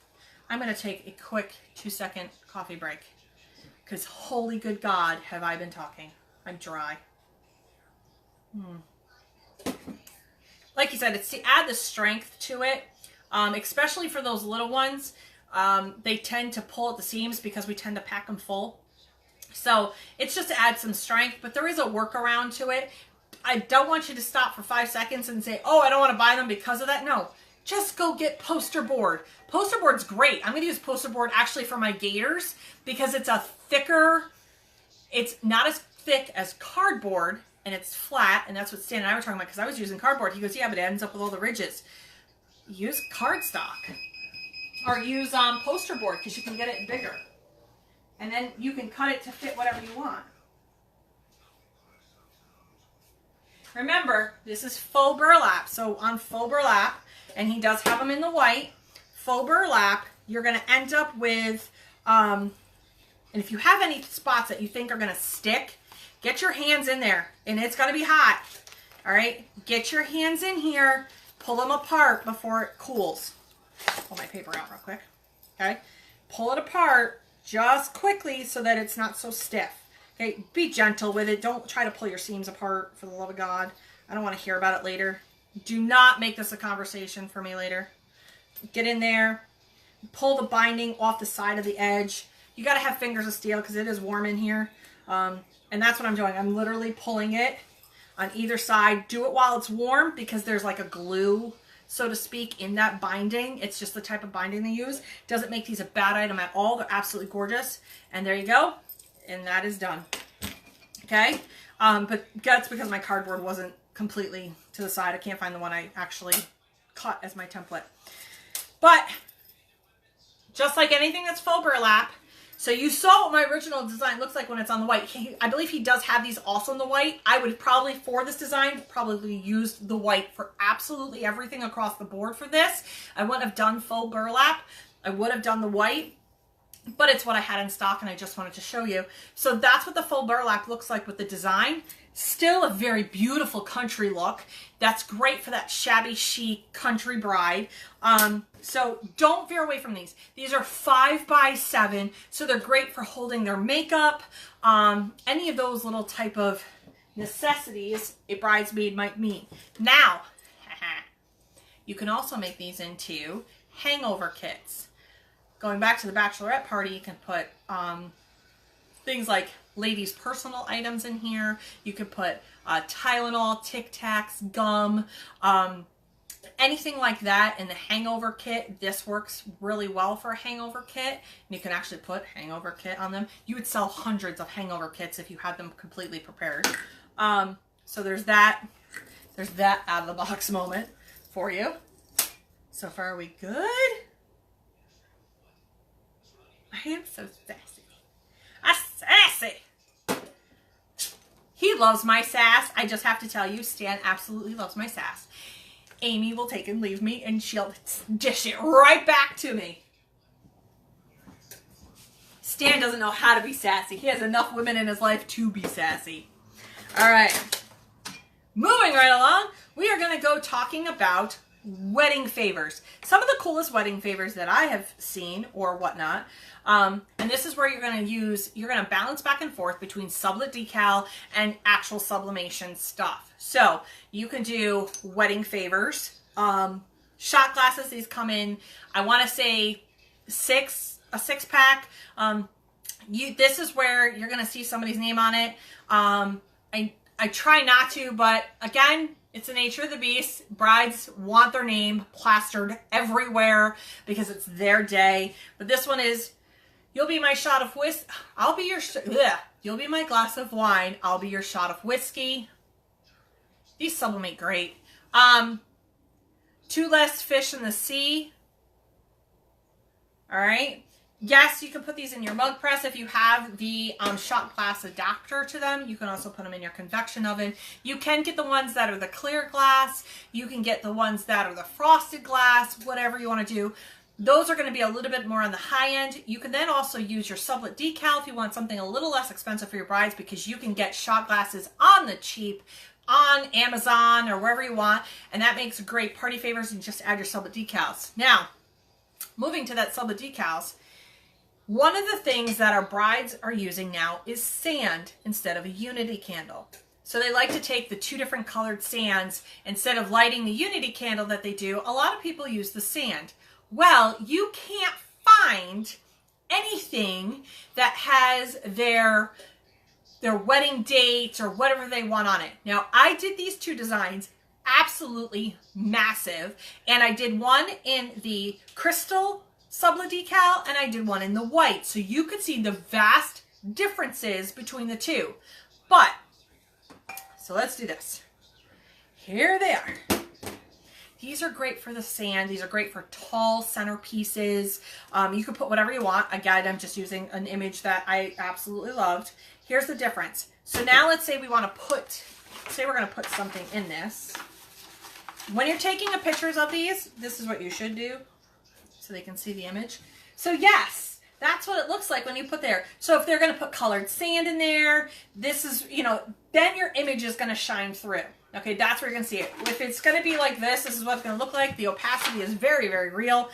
I'm gonna take a quick 2-second coffee break because holy good God, have I been talking. I'm dry. Like you said, it's to add the strength to it, especially for those little ones. They tend to pull at the seams because we tend to pack them full. So it's just to add some strength, but there is a workaround to it. I don't want you to stop for 5 seconds and say, oh, I don't want to buy them because of that. No, just go get poster board. Poster board's great. I'm going to use poster board actually for my gaiters because it's a thicker, it's not as thick as cardboard, and it's flat, and that's what Stan and I were talking about because I was using cardboard. He goes, yeah, but it ends up with all the ridges. Use cardstock. Or use poster board because you can get it bigger. And then you can cut it to fit whatever you want. Remember, this is faux burlap. So on faux burlap, and he does have them in the white, faux burlap, you're going to end up with, and if you have any spots that you think are going to stick, get your hands in there. And it's going to be hot. All right? Get your hands in here. Pull them apart before it cools. Pull my paper out real quick. Okay? Pull it apart just quickly so that it's not so stiff. Okay? Be gentle with it. Don't try to pull your seams apart, for the love of God. I don't want to hear about it later. Do not make this a conversation for me later. Get in there. Pull the binding off the side of the edge. You got to have fingers of steel because it is warm in here. And that's what I'm doing. I'm literally pulling it on either side. Do it while it's warm because there's like a glue, so to speak, in that binding. It's just the type of binding they use. Doesn't make these a bad item at all. They're absolutely gorgeous. And there you go. And that is done. Okay? But that's because my cardboard wasn't completely to the side. I can't find the one I actually cut as my template. But just like anything that's faux burlap, so you saw what my original design looks like when it's on the white. I believe he does have these also in the white. I would probably, for this design, probably use the white for absolutely everything across the board for this. I wouldn't have done faux burlap. I would have done the white. but it's what I had in stock and I just wanted to show you. So that's what the faux burlap looks like with the design. Still a very beautiful country look. That's great for that shabby chic country bride. So don't veer away from these. These are 5x7, so they're great for holding their makeup, any of those little type of necessities a bridesmaid might need. Now, you can also make these into hangover kits. Going back to the bachelorette party, you can put things like ladies' personal items in here. You could put Tylenol, Tic Tacs, gum, anything like that in the hangover kit. This works really well for a hangover kit. And you can actually put hangover kit on them. You would sell hundreds of hangover kits if you had them completely prepared. So there's that. There's that out of the box moment for you. So far, are we good? I am so sassy. I'm sassy. He loves my sass. I just have to tell you, Stan absolutely loves my sass. Amy will take and leave me and she'll dish it right back to me. Stan doesn't know how to be sassy. He has enough women in his life to be sassy. All right. Moving right along, we are going to go talking about wedding favors. Some of the coolest wedding favors that I have seen or whatnot. And this is where you're going to balance back and forth between sublet decal and actual sublimation stuff. So you can do wedding favors, shot glasses. These come in, I want to say a six pack. This is where you're going to see somebody's name on it. I try not to, but again, it's the nature of the beast. Brides want their name plastered everywhere because it's their day. But this one is, you'll be my shot of whiskey. You'll be my glass of wine. I'll be your shot of whiskey. These sublimate great. Two less fish in the sea. All right. Yes, you can put these in your mug press if you have the shot glass adapter to them. You can also put them in your convection oven. You can get the ones that are the clear glass. You can get the ones that are the frosted glass, whatever you want to do. Those are going to be a little bit more on the high end. You can then also use your sublet decal if you want something a little less expensive for your brides, because you can get shot glasses on the cheap on Amazon or wherever you want, and that makes great party favors, and just add your sublet decals. Now, moving to that sublet decals, one of the things that our brides are using now is sand instead of a unity candle. So they like to take the two different colored sands. Instead of lighting the unity candle that they do, a lot of people use the sand. Well, you can't find anything that has their wedding date or whatever they want on it. Now, I did these two designs, absolutely massive, and I did one in the crystal sublet decal and I did one in the white, so you could see the vast differences between the two. But so let's do this. Here they are. These are great for the sand. These are great for tall centerpieces. You can put whatever you want. Again, I'm just using an image that I absolutely loved. Here's the difference. So now let's say we want to we're going to put something in this. When you're taking pictures of these, this is what you should do, so they can see the image. So yes, that's what it looks like when you put there. So if they're going to put colored sand in there, this is, then your image is going to shine through. Okay, that's where you're going to see it. If it's going to be like this is what it's going to look like. The opacity is very, very real.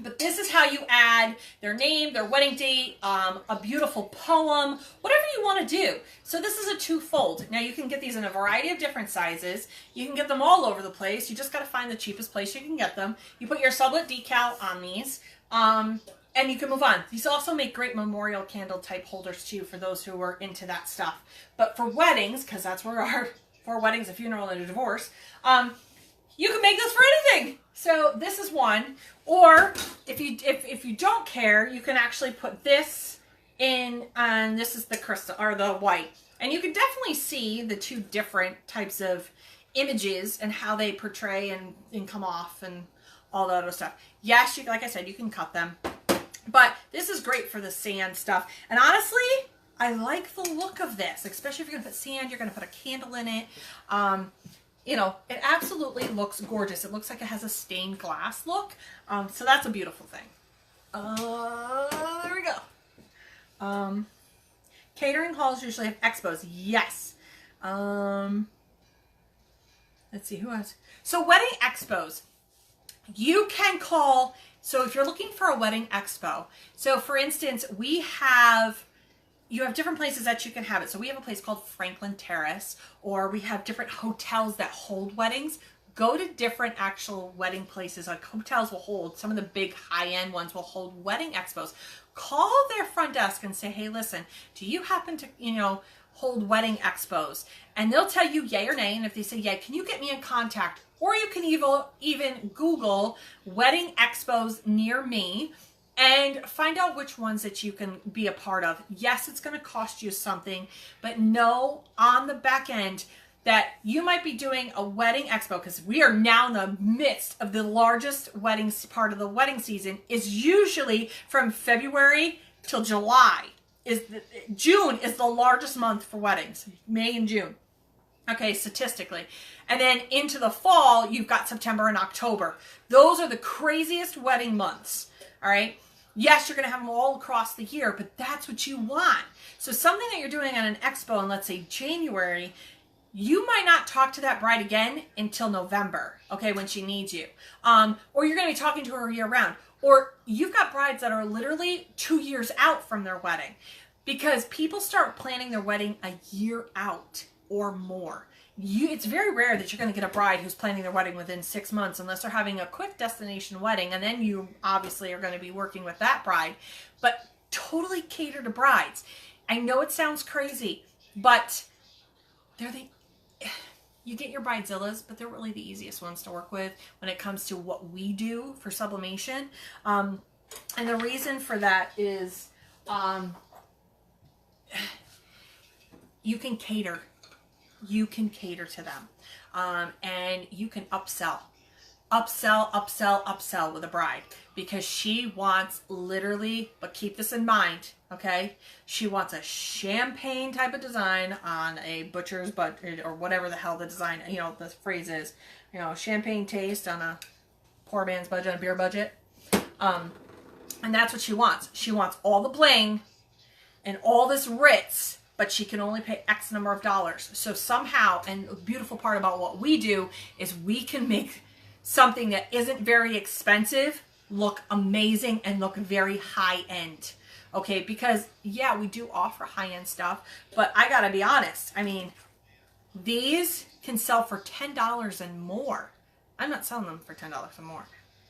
But this is how you add their name, their wedding date, a beautiful poem, whatever you want to do. So this is a twofold. Now you can get these in a variety of different sizes. You can get them all over the place. You just got to find the cheapest place you can get them. You put your sublet decal on these, and you can move on. These also make great memorial candle type holders too for those who are into that stuff. But for weddings, because that's where our for weddings, a funeral, and a divorce, you can make this for anything. So this is one. Or if you don't care, you can actually put this in, and this is the crystal or the white. And you can definitely see the two different types of images and how they portray and come off and all that other stuff. Yes, like I said, you can cut them. But this is great for the sand stuff. And honestly, I like the look of this, especially if you're going to put sand, you're going to put a candle in it. It absolutely looks gorgeous. It looks like it has a stained glass look. So that's a beautiful thing. There we go. Catering halls usually have expos. Yes. Let's see who else. So wedding expos, you can call. So if you're looking for a wedding expo, so for instance, you have different places that you can have it. So we have a place called Franklin Terrace, or we have different hotels that hold weddings. Go to different actual wedding places. Like hotels will hold, some of the big high-end ones will hold wedding expos. Call their front desk and say, hey, listen, do you happen to, hold wedding expos? And they'll tell you yay or nay. And if they say yay, can you get me in contact? Or you can even Google wedding expos near me and find out which ones that you can be a part of. Yes, it's going to cost you something, but know on the back end that you might be doing a wedding expo, because we are now in the midst of the largest weddings part of the wedding season. Is usually from February till July. June is the largest month for weddings, May and June. Okay, statistically. And then into the fall, you've got September and October. Those are the craziest wedding months, all right? Yes, you're going to have them all across the year, but that's what you want. So something that you're doing at an expo in, let's say, January, you might not talk to that bride again until November, okay, when she needs you. Or you're going to be talking to her year round. Or you've got brides that are literally 2 years out from their wedding, because people start planning their wedding a year out or more. It's very rare that you're going to get a bride who's planning their wedding within 6 months, unless they're having a quick destination wedding, and then you obviously are going to be working with that bride. But totally cater to brides. I know it sounds crazy, but you get your bridezillas, but they're really the easiest ones to work with when it comes to what we do for sublimation. And the reason for that is you can cater. You can cater to them. And you can upsell with a bride, because she wants literally, but keep this in mind, okay? She wants a champagne type of design on a butcher's budget, or whatever the hell the design, the phrase is, champagne taste on a poor man's budget, on a beer budget. And that's what she wants. She wants all the bling and all this Ritz, but she can only pay X number of dollars. So somehow, and the beautiful part about what we do is we can make something that isn't very expensive look amazing and look very high end. Okay, because yeah, we do offer high end stuff, but I gotta be honest. I mean, these can sell for $10 and more. I'm not selling them for $10 and more,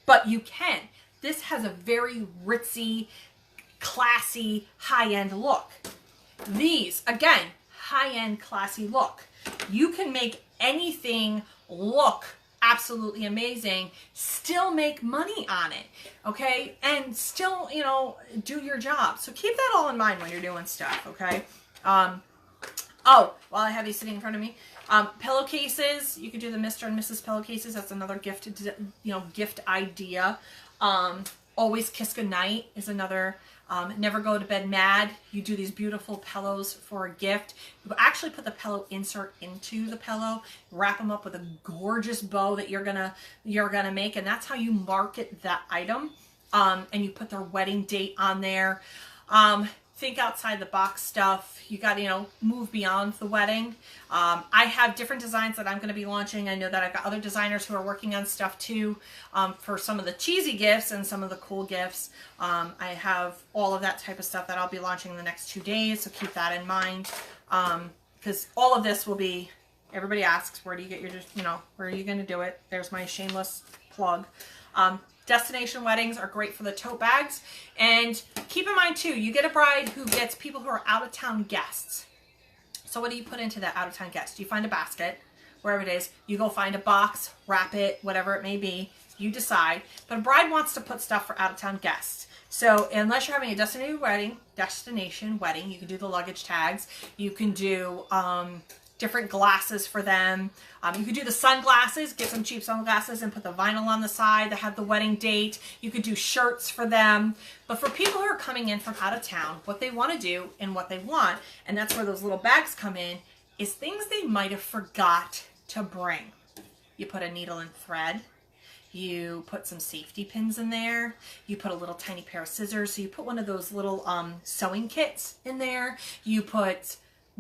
but you can. This has a very ritzy, classy, high end look. These, again, high end, classy look. You can make anything look absolutely amazing, still make money on it, okay? And still, do your job. So keep that all in mind when you're doing stuff, okay? Oh, while I have these sitting in front of me, pillowcases, you could do the Mr. and Mrs. pillowcases. That's another gift, gift idea. Always kiss goodnight is another. Never go to bed mad. You do these beautiful pillows for a gift. You actually put the pillow insert into the pillow, wrap them up with a gorgeous bow that you're gonna make, and that's how you market that item. And you put their wedding date on there. Think outside the box stuff. You got to, move beyond the wedding. I have different designs that I'm going to be launching. I know that I've got other designers who are working on stuff too, for some of the cheesy gifts and some of the cool gifts. I have all of that type of stuff that I'll be launching in the next 2 days, so keep that in mind. Because all of this will be, everybody asks, where do you get your, where are you going to do it? There's my shameless plug. Destination weddings are great for the tote bags. And keep in mind too, you get a bride who gets people who are out of town guests. So what do you put into that out of town guest? You find a basket, wherever it is. You go find a box, wrap it, whatever it may be. You decide. But a bride wants to put stuff for out of town guests. So unless you're having a destination wedding, you can do the luggage tags. You can do different glasses for them. You could do the sunglasses, get some cheap sunglasses and put the vinyl on the side that have the wedding date. You could do shirts for them. But for people who are coming in from out of town, what they want to do and what they want, and that's where those little bags come in, is things they might have forgot to bring. You put a needle and thread. You put some safety pins in there. You put a little tiny pair of scissors. So you put one of those little sewing kits in there. You put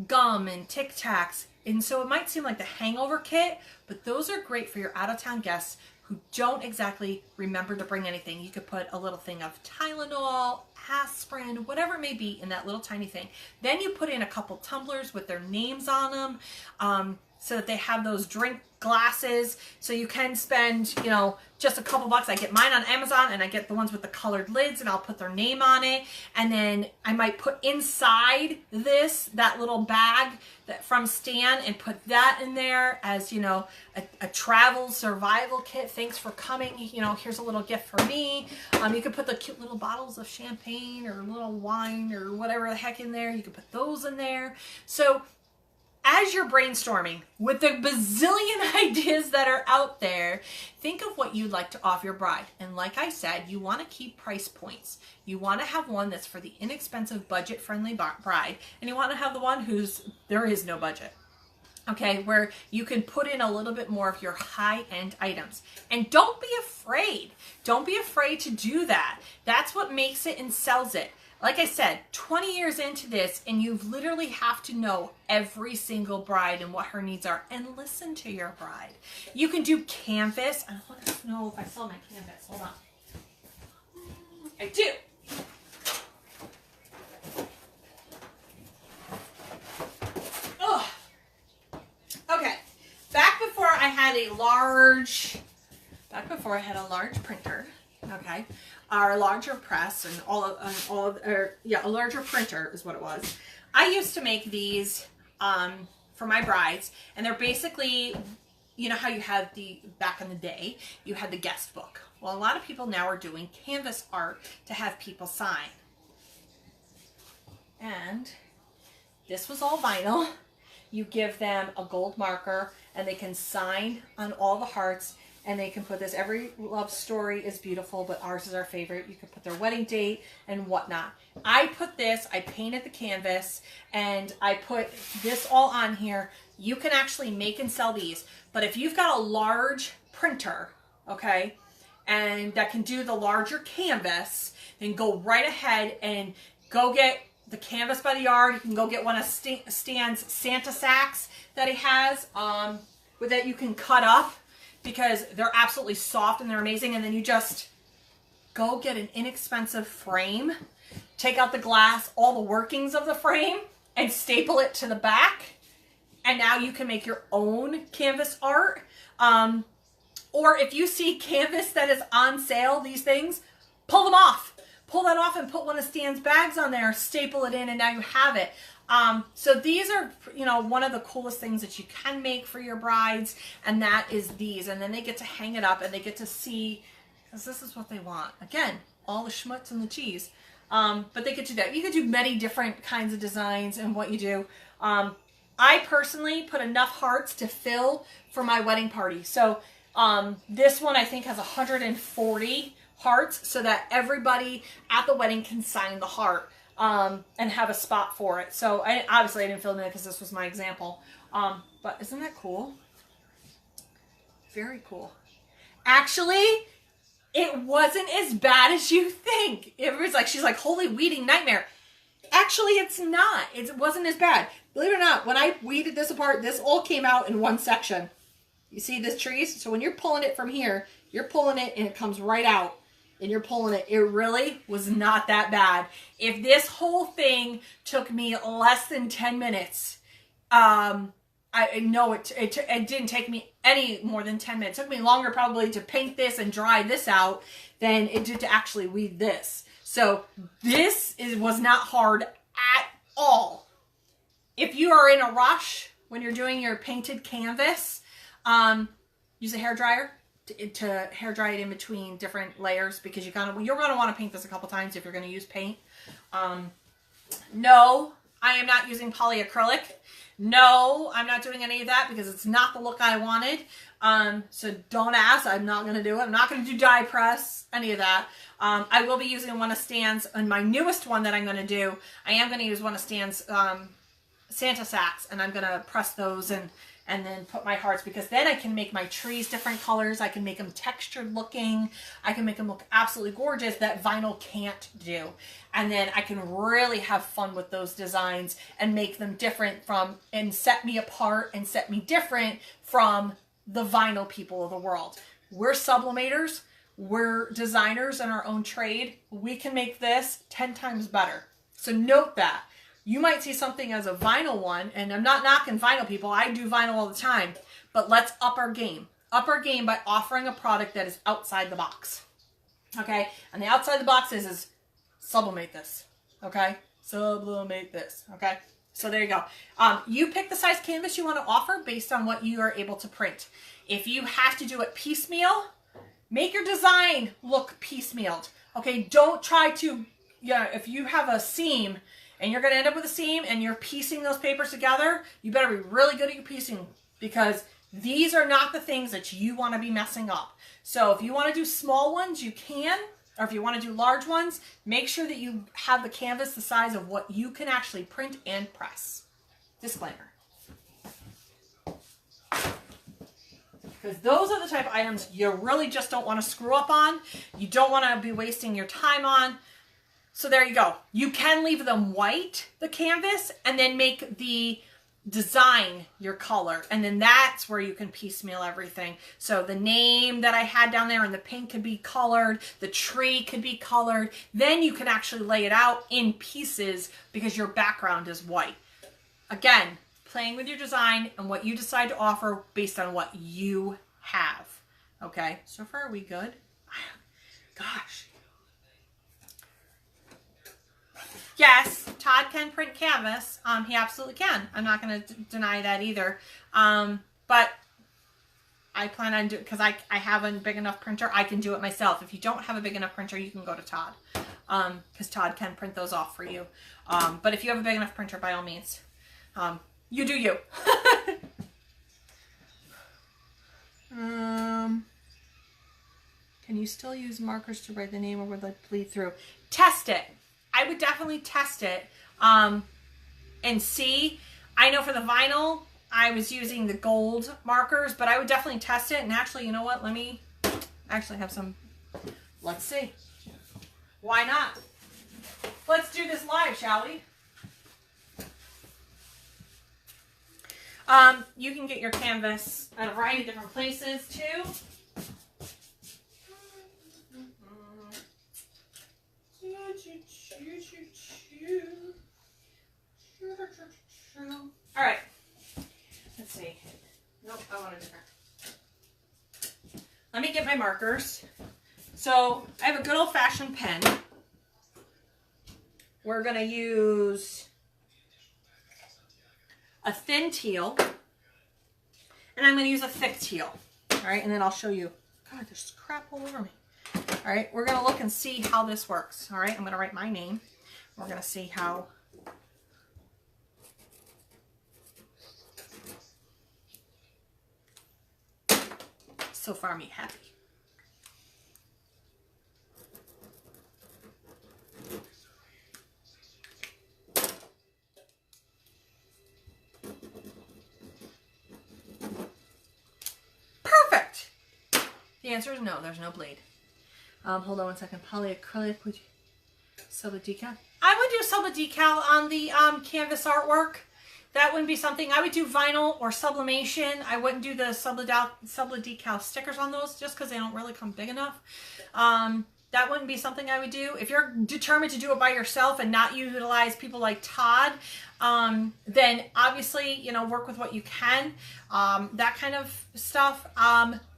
gum and Tic Tacs. And so it might seem like the hangover kit, but those are great for your out-of-town guests who don't exactly remember to bring anything. You could put a little thing of Tylenol, aspirin, whatever it may be in that little tiny thing. Then you put in a couple tumblers with their names on them, so that they have those drink glasses. So you can spend, you know, just a couple bucks. I get mine on Amazon and I get the ones with the colored lids and I'll put their name on it. And then I might put inside that little bag that from Stan and put that in there as, you know, a travel survival kit. Thanks for coming. You know, here's a little gift for me. You could put the cute little bottles of champagne or little wine or whatever the heck in there. You could put those in there. So as you're brainstorming with the bazillion ideas that are out there, think of what you'd like to offer your bride. And like I said, you want to keep price points. You want to have one that's for the inexpensive, budget-friendly bride, and you want to have the one there is no budget. Okay, where you can put in a little bit more of your high-end items. And don't be afraid. Don't be afraid to do that. That's what makes it and sells it. Like I said, 20 years into this, and you literally have to know every single bride and what her needs are, and listen to your bride. You can do canvas. I want to know if I saw my canvas. Hold on. I do. Oh. Okay. Back before I had a large printer, okay, our larger press and a larger printer is what it was. I used to make these for my brides, and they're basically, you know how you had back in the day, you had the guest book. Well, a lot of people now are doing canvas art to have people sign. And this was all vinyl. You give them a gold marker and they can sign on all the hearts. And they can put this, every love story is beautiful, but ours is our favorite. You can put their wedding date and whatnot. I painted the canvas, and I put this all on here. You can actually make and sell these. But if you've got a large printer, okay, and that can do the larger canvas, then go right ahead and go get the canvas by the yard. You can go get one of Stan's Santa sacks that he has that you can cut up, because they're absolutely soft and they're amazing. And then you just go get an inexpensive frame, take out the glass, all the workings of the frame, and staple it to the back. And now you can make your own canvas art. Or if you see canvas that is on sale, these things, pull them off. Pull that off and put one of Stan's bags on there, staple it in, and now you have it. So these are, you know, one of the coolest things that you can make for your brides, and that is these. And then they get to hang it up and they get to see, because this is what they want. Again, all the schmutz and the cheese. But they get to do that. You can do many different kinds of designs and what you do. I personally put enough hearts to fill for my wedding party. So this one I think has 140 hearts so that everybody at the wedding can sign the heart. And have a spot for it. So obviously I didn't film it because this was my example. But isn't that cool? Very cool. Actually, it wasn't as bad as you think. It was like, she's like, holy weeding nightmare. Actually, it's not. It wasn't as bad. Believe it or not, when I weeded this apart, this all came out in one section. You see this trees? So when you're pulling it from here, you're pulling it and it comes right out. And you're pulling it. It really was not that bad. If this whole thing took me less than 10 minutes, I know it didn't take me any more than 10 minutes. It took me longer probably to paint this and dry this out than it did to actually weed this. So this was not hard at all. If you are in a rush when you're doing your painted canvas, use a hairdryer to hair dry it in between different layers, because you're going to want to paint this a couple times if you're going to use paint. No, I am not using polyacrylic. No, I'm not doing any of that because it's not the look I wanted. So don't ask. I'm not going to do it. I'm not going to do dye press, any of that. I will be using one of Stan's, and my newest one that I'm going to do, I am going to use one of Stan's Santa sacks, and I'm gonna press those and then put my hearts, because then I can make my trees different colors. I can make them textured looking. I can make them look absolutely gorgeous that vinyl can't do. And then I can really have fun with those designs and make them different from, and set me apart and set me different from the vinyl people of the world. We're sublimators. We're designers in our own trade. We can make this 10 times better. So note that. You might see something as a vinyl one, and I'm not knocking vinyl people. I do vinyl all the time. But let's up our game. Up our game by offering a product that is outside the box. Okay? And the outside the box is sublimate this. Okay? Sublimate this. Okay? So there you go. You pick the size canvas you want to offer based on what you are able to print. If you have to do it piecemeal, make your design look piecemealed. Okay? Don't try to, if you have a seam, and you're going to end up with a seam and you're piecing those papers together, you better be really good at your piecing, because these are not the things that you want to be messing up. So if you want to do small ones, you can, or if you want to do large ones, make sure that you have the canvas the size of what you can actually print and press. Disclaimer. Because those are the type of items you really just don't want to screw up on. You don't want to be wasting your time on. So there you go. You can leave them white, the canvas, and then make the design your color. And then that's where you can piecemeal everything. So the name that I had down there in the pink could be colored. The tree could be colored. Then you can actually lay it out in pieces because your background is white. Again, playing with your design and what you decide to offer based on what you have. Okay, so far are we good? Gosh. Yes, Todd can print canvas. He absolutely can. I'm not going to deny that either. But I plan on doing, because I have a big enough printer, I can do it myself. If you don't have a big enough printer, you can go to Todd. Because Todd can print those off for you. But if you have a big enough printer, by all means, you do you. Can you still use markers to write the name, or would they bleed through? Test it. I would definitely test it and see. I know for the vinyl, I was using the gold markers, but I would definitely test it. And actually, you know what? Let me actually have some. Let's see. Why not? Let's do this live, shall we? You can get your canvas at a variety of different places too. All right. Let's see. Nope, I want a different. Let me get my markers. So I have a good old-fashioned pen. We're going to use a thin teal, and I'm going to use a thick teal. All right, and then I'll show you. God, there's crap all over me. All right, we're going to look and see how this works. All right, I'm going to write my name. We're going to see how. So far, me happy. Perfect. The answer is no. There's no bleed. Hold on one second. Polyacrylic. Would you sublet decal? I would do sublet decal on the canvas artwork. That wouldn't be something. I would do vinyl or sublimation. I wouldn't do the sublet decal stickers on those just because they don't really come big enough. That wouldn't be something I would do. If you're determined to do it by yourself and not utilize people like Todd, then obviously, you know, work with what you can. That kind of stuff.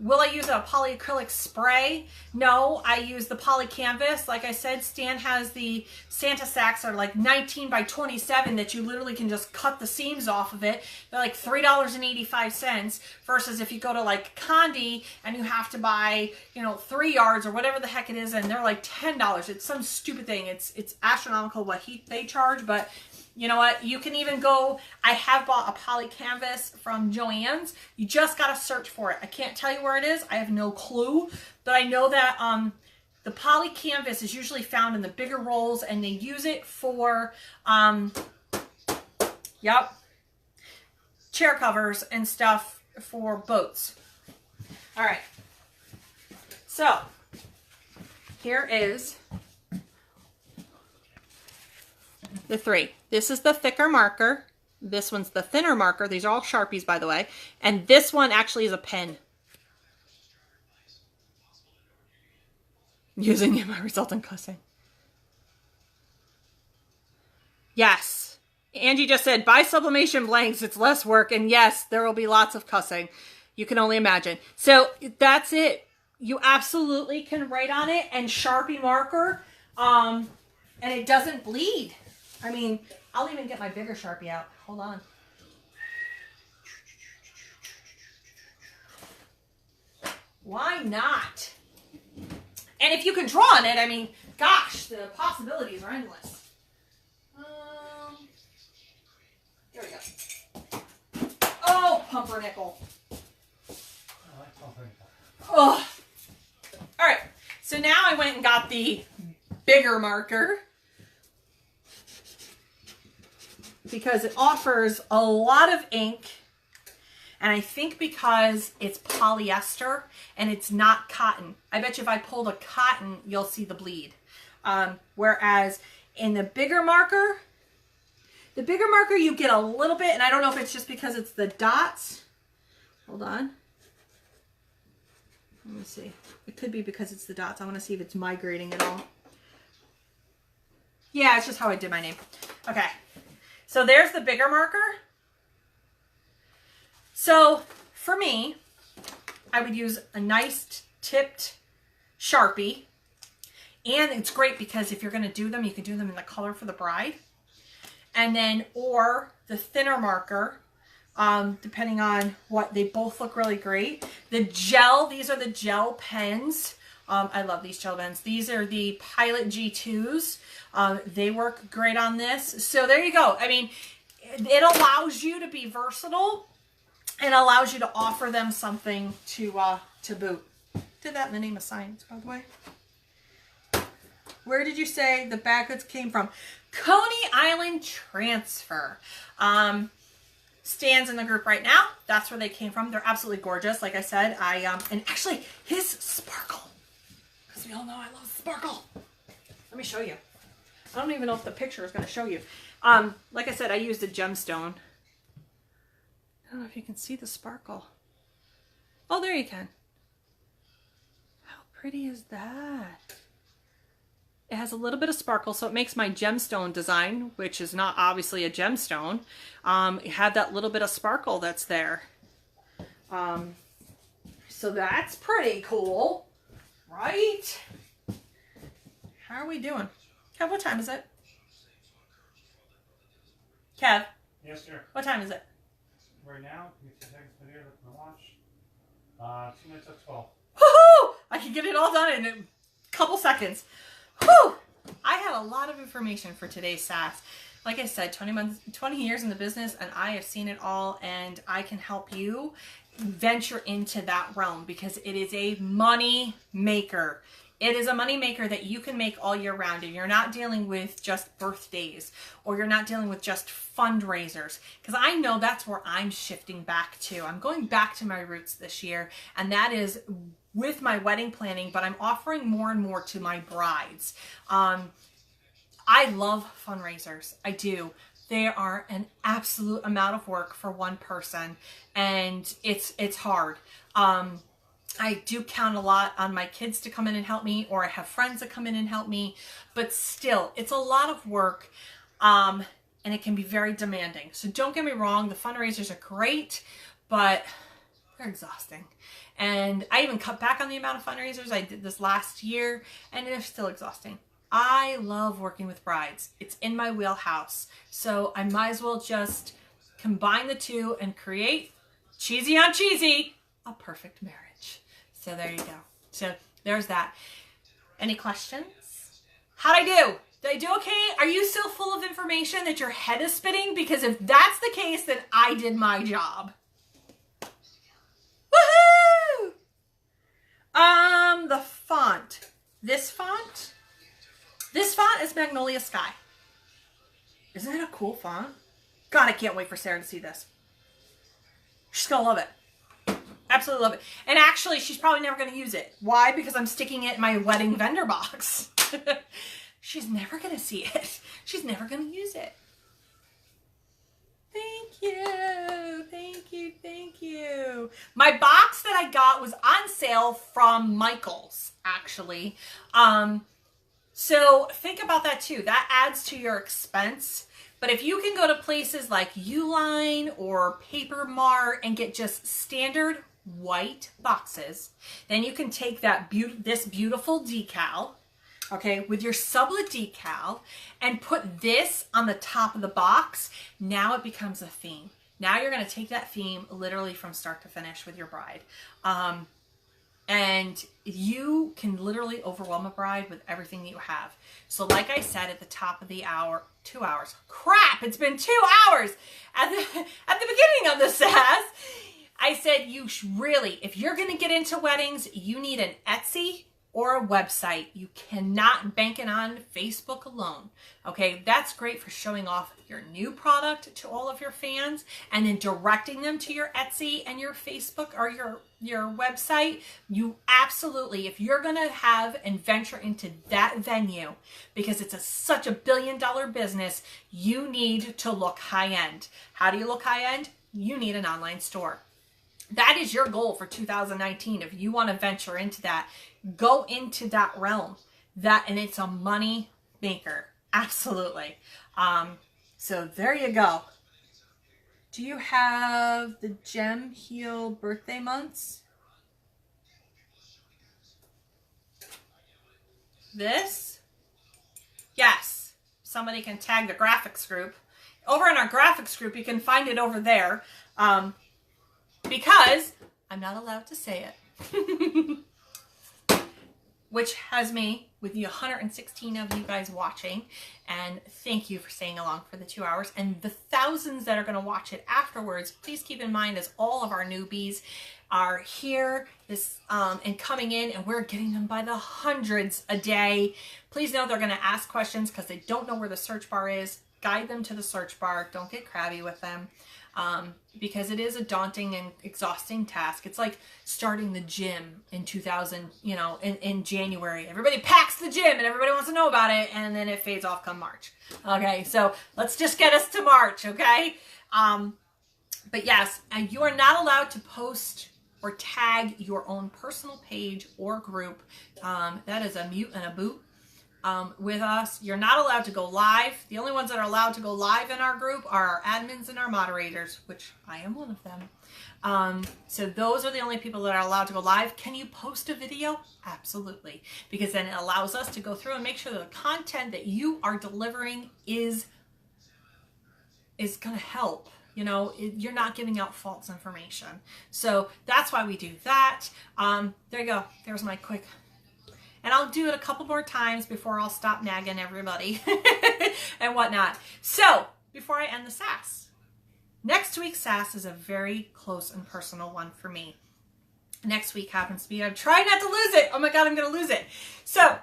Will I use a polyacrylic spray? No, I use the poly canvas. Like I said, Stan has the Santa sacks are like 19 by 27 that you literally can just cut the seams off of it. They're like $3.85 versus if you go to like Condi and you have to buy, you know, 3 yards or whatever the heck it is, and they're like $10. It's some stupid thing. It's astronomical what they charge, but you know what? You can even go, I have bought a poly canvas from Joann's. You just got to search for it. I can't tell you where it is. I have no clue. But I know that the poly canvas is usually found in the bigger rolls, and they use it for, yep, chair covers and stuff for boats. All right. So here is the 3. This is the thicker marker. This one's the thinner marker. These are all Sharpies, by the way. And this one actually is a pen. Using it might result in cussing. Yes. Angie just said, buy sublimation blanks. It's less work. And yes, there will be lots of cussing. You can only imagine. So that's it. You absolutely can write on it and Sharpie marker. And it doesn't bleed. I mean, I'll even get my bigger Sharpie out. Hold on. Why not? And if you can draw on it, I mean, gosh, the possibilities are endless. Here we go. Oh, pumpernickel. I like pumpernickel. Oh. All right. So now I went and got the bigger marker because it offers a lot of ink. And I think because it's polyester and it's not cotton. I bet you if I pulled a cotton, you'll see the bleed. Whereas in the bigger marker, you get a little bit, and I don't know if it's just because it's the dots. Hold on. Let me see. It could be because it's the dots. I want to see if it's migrating at all. Yeah, it's just how I did my name. Okay. So there's the bigger marker. So for me, I would use a nice tipped Sharpie. And it's great because if you're going to do them, you can do them in the color for the bride. And then, or the thinner marker, depending on what, they both look really great. The gel, these are the gel pens. I love these gel pens. These are the Pilot G2s. They work great on this. So there you go. I mean, it allows you to be versatile and allows you to offer them something to boot. Did that in the name of science, by the way. Where did you say the bag goods came from? Coney Island Transfer. Stands in the group right now. That's where they came from. They're absolutely gorgeous. Like I said, and actually his sparkle. Because we all know I love sparkle. Let me show you. I don't even know if the picture is going to show you. Like I said, I used a gemstone. I don't know if you can see the sparkle. Oh, there you can. How pretty is that? It has a little bit of sparkle, so it makes my gemstone design, which is not obviously a gemstone, have that little bit of sparkle that's there. So that's pretty cool, right? How are we doing? Kev, what time is it? Kev? Yes, sir. What time is it? Right now, give me 2 seconds to here, look at my watch. 2 minutes of 12. Woohoo! I can get it all done in a couple seconds. Whew! I had a lot of information for today's sass. Like I said, 20 years in the business, and I have seen it all, and I can help you venture into that realm because it is a money maker. It is a money maker that you can make all year round, and you're not dealing with just birthdays, or you're not dealing with just fundraisers, because I know that's where I'm shifting back to. I'm going back to my roots this year, and that is with my wedding planning, but I'm offering more and more to my brides. I love fundraisers. I do. They are an absolute amount of work for one person, and it's hard. I do count a lot on my kids to come in and help me, or I have friends that come in and help me, but still, it's a lot of work, and it can be very demanding. So don't get me wrong, the fundraisers are great, but they're exhausting. And I even cut back on the amount of fundraisers I did this last year, and they're still exhausting. I love working with brides. It's in my wheelhouse. So I might as well just combine the two and create, cheesy on cheesy, a perfect marriage. So there you go. So there's that. Any questions? How'd I do? Did I do okay? Are you still full of information that your head is spinning? Because if that's the case, then I did my job. Woohoo! The font. This font is Magnolia Sky. Isn't that a cool font? God, I can't wait for Sarah to see this. She's gonna love it. Absolutely love it. And actually, she's probably never gonna use it. Why? Because I'm sticking it in my wedding vendor box. She's never gonna see it. She's never gonna use it. Thank you. Thank you. Thank you. My box that I got was on sale from Michael's, actually. So think about that too. That adds to your expense. But if you can go to places like Uline or Paper Mart and get just standard white boxes, then you can take that this beautiful decal, okay, with your sublet decal and put this on the top of the box. Now it becomes a theme. Now you're going to take that theme literally from start to finish with your bride. And you can literally overwhelm a bride with everything that you have. So like I said at the top of the hour, 2 hours. Crap, it's been 2 hours. At the beginning of the sass, I said you really, if you're going to get into weddings, you need an Etsy or a website. You cannot bank it on Facebook alone. Okay, that's great for showing off your new product to all of your fans and then directing them to your Etsy and your Facebook or your website. You absolutely, if you're going to have and venture into that venue, because it's such a billion-dollar business, you need to look high-end. How do you look high-end? You need an online store. That is your goal for 2019. If you want to venture into that, go into that realm. And it's a money maker. Absolutely. So there you go. Do you have the Gem Heal birthday months? This? Yes. Somebody can tag the graphics group. Over in our graphics group, you can find it over there. Because I'm not allowed to say it. Which has me with the 116 of you guys watching. And thank you for staying along for the 2 hours. And the thousands that are going to watch it afterwards, please keep in mind as all of our newbies are here and coming in, and we're getting them by the hundreds a day. Please know they're going to ask questions because they don't know where the search bar is. Guide them to the search bar. Don't get crabby with them. Because it is a daunting and exhausting task. It's like starting the gym in 2000, in January. Everybody packs the gym and everybody wants to know about it, and then it fades off come March. Okay, so let's just get us to March, okay? But yes, you are not allowed to post or tag your own personal page or group. That is a mute and a boot. With us. You're not allowed to go live. The only ones that are allowed to go live in our group are our admins and our moderators, which I am one of them. So those are the only people that are allowed to go live. Can you post a video? Absolutely. Because then it allows us to go through and make sure that the content that you are delivering is going to help. You're not giving out false information. So that's why we do that. There you go. There's my quick. And I'll do it a couple more times before I'll stop nagging everybody and whatnot. So, before I end the sass, next week's sass is a very close and personal one for me. Next week happens to be, I'm trying not to lose it. Oh my God, I'm going to lose it. So,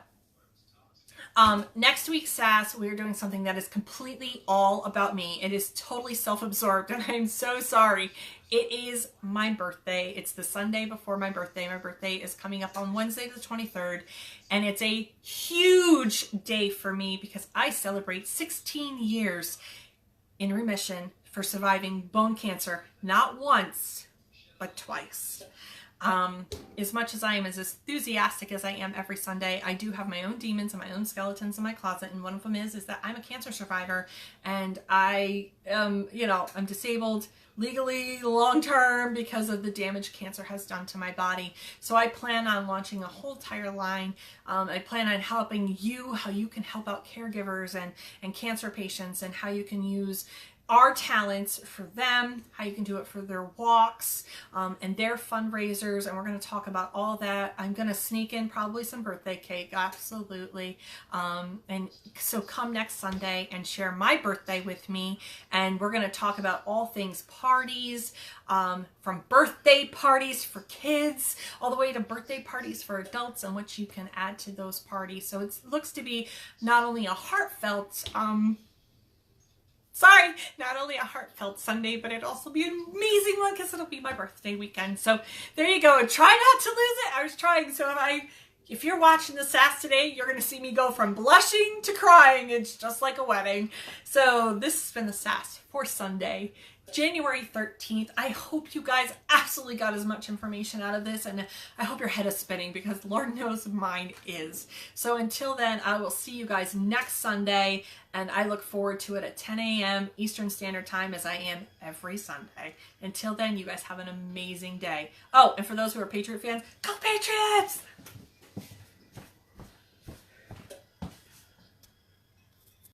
next week's sass, we're doing something that is completely all about me. It is totally self-absorbed, and I'm so sorry. It is my birthday. It's the Sunday before my birthday. My birthday is coming up on Wednesday the 23rd, and it's a huge day for me because I celebrate 16 years in remission for surviving bone cancer, not once, but twice. As much as I am as enthusiastic as I am every Sunday, I do have my own demons and my own skeletons in my closet, and one of them is that I'm a cancer survivor, and I am, I'm disabled legally long-term because of the damage cancer has done to my body. So I plan on launching a whole entire line. I plan on helping you, how you can help out caregivers and cancer patients, and how you can use our talents for them, how you can do it for their walks and their fundraisers, and we're going to talk about all that. I'm going to sneak in probably some birthday cake, absolutely. And so come next Sunday and share my birthday with me, and we're going to talk about all things parties, from birthday parties for kids all the way to birthday parties for adults and what you can add to those parties. So it looks to be not only a heartfelt Sorry, not only a heartfelt Sunday, but it'll also be an amazing one because it'll be my birthday weekend. So there you go. Try not to lose it. I was trying. So if you're watching the sass today, you're going to see me go from blushing to crying. It's just like a wedding. So this has been the sass for Sunday, January 13th. I hope you guys absolutely got as much information out of this, and I hope your head is spinning because Lord knows mine is. So until then, I will see you guys next Sunday, and I look forward to it at 10 a.m. Eastern Standard Time as I am every Sunday. Until then, you guys have an amazing day. Oh, and for those who are Patriot fans, go Patriots!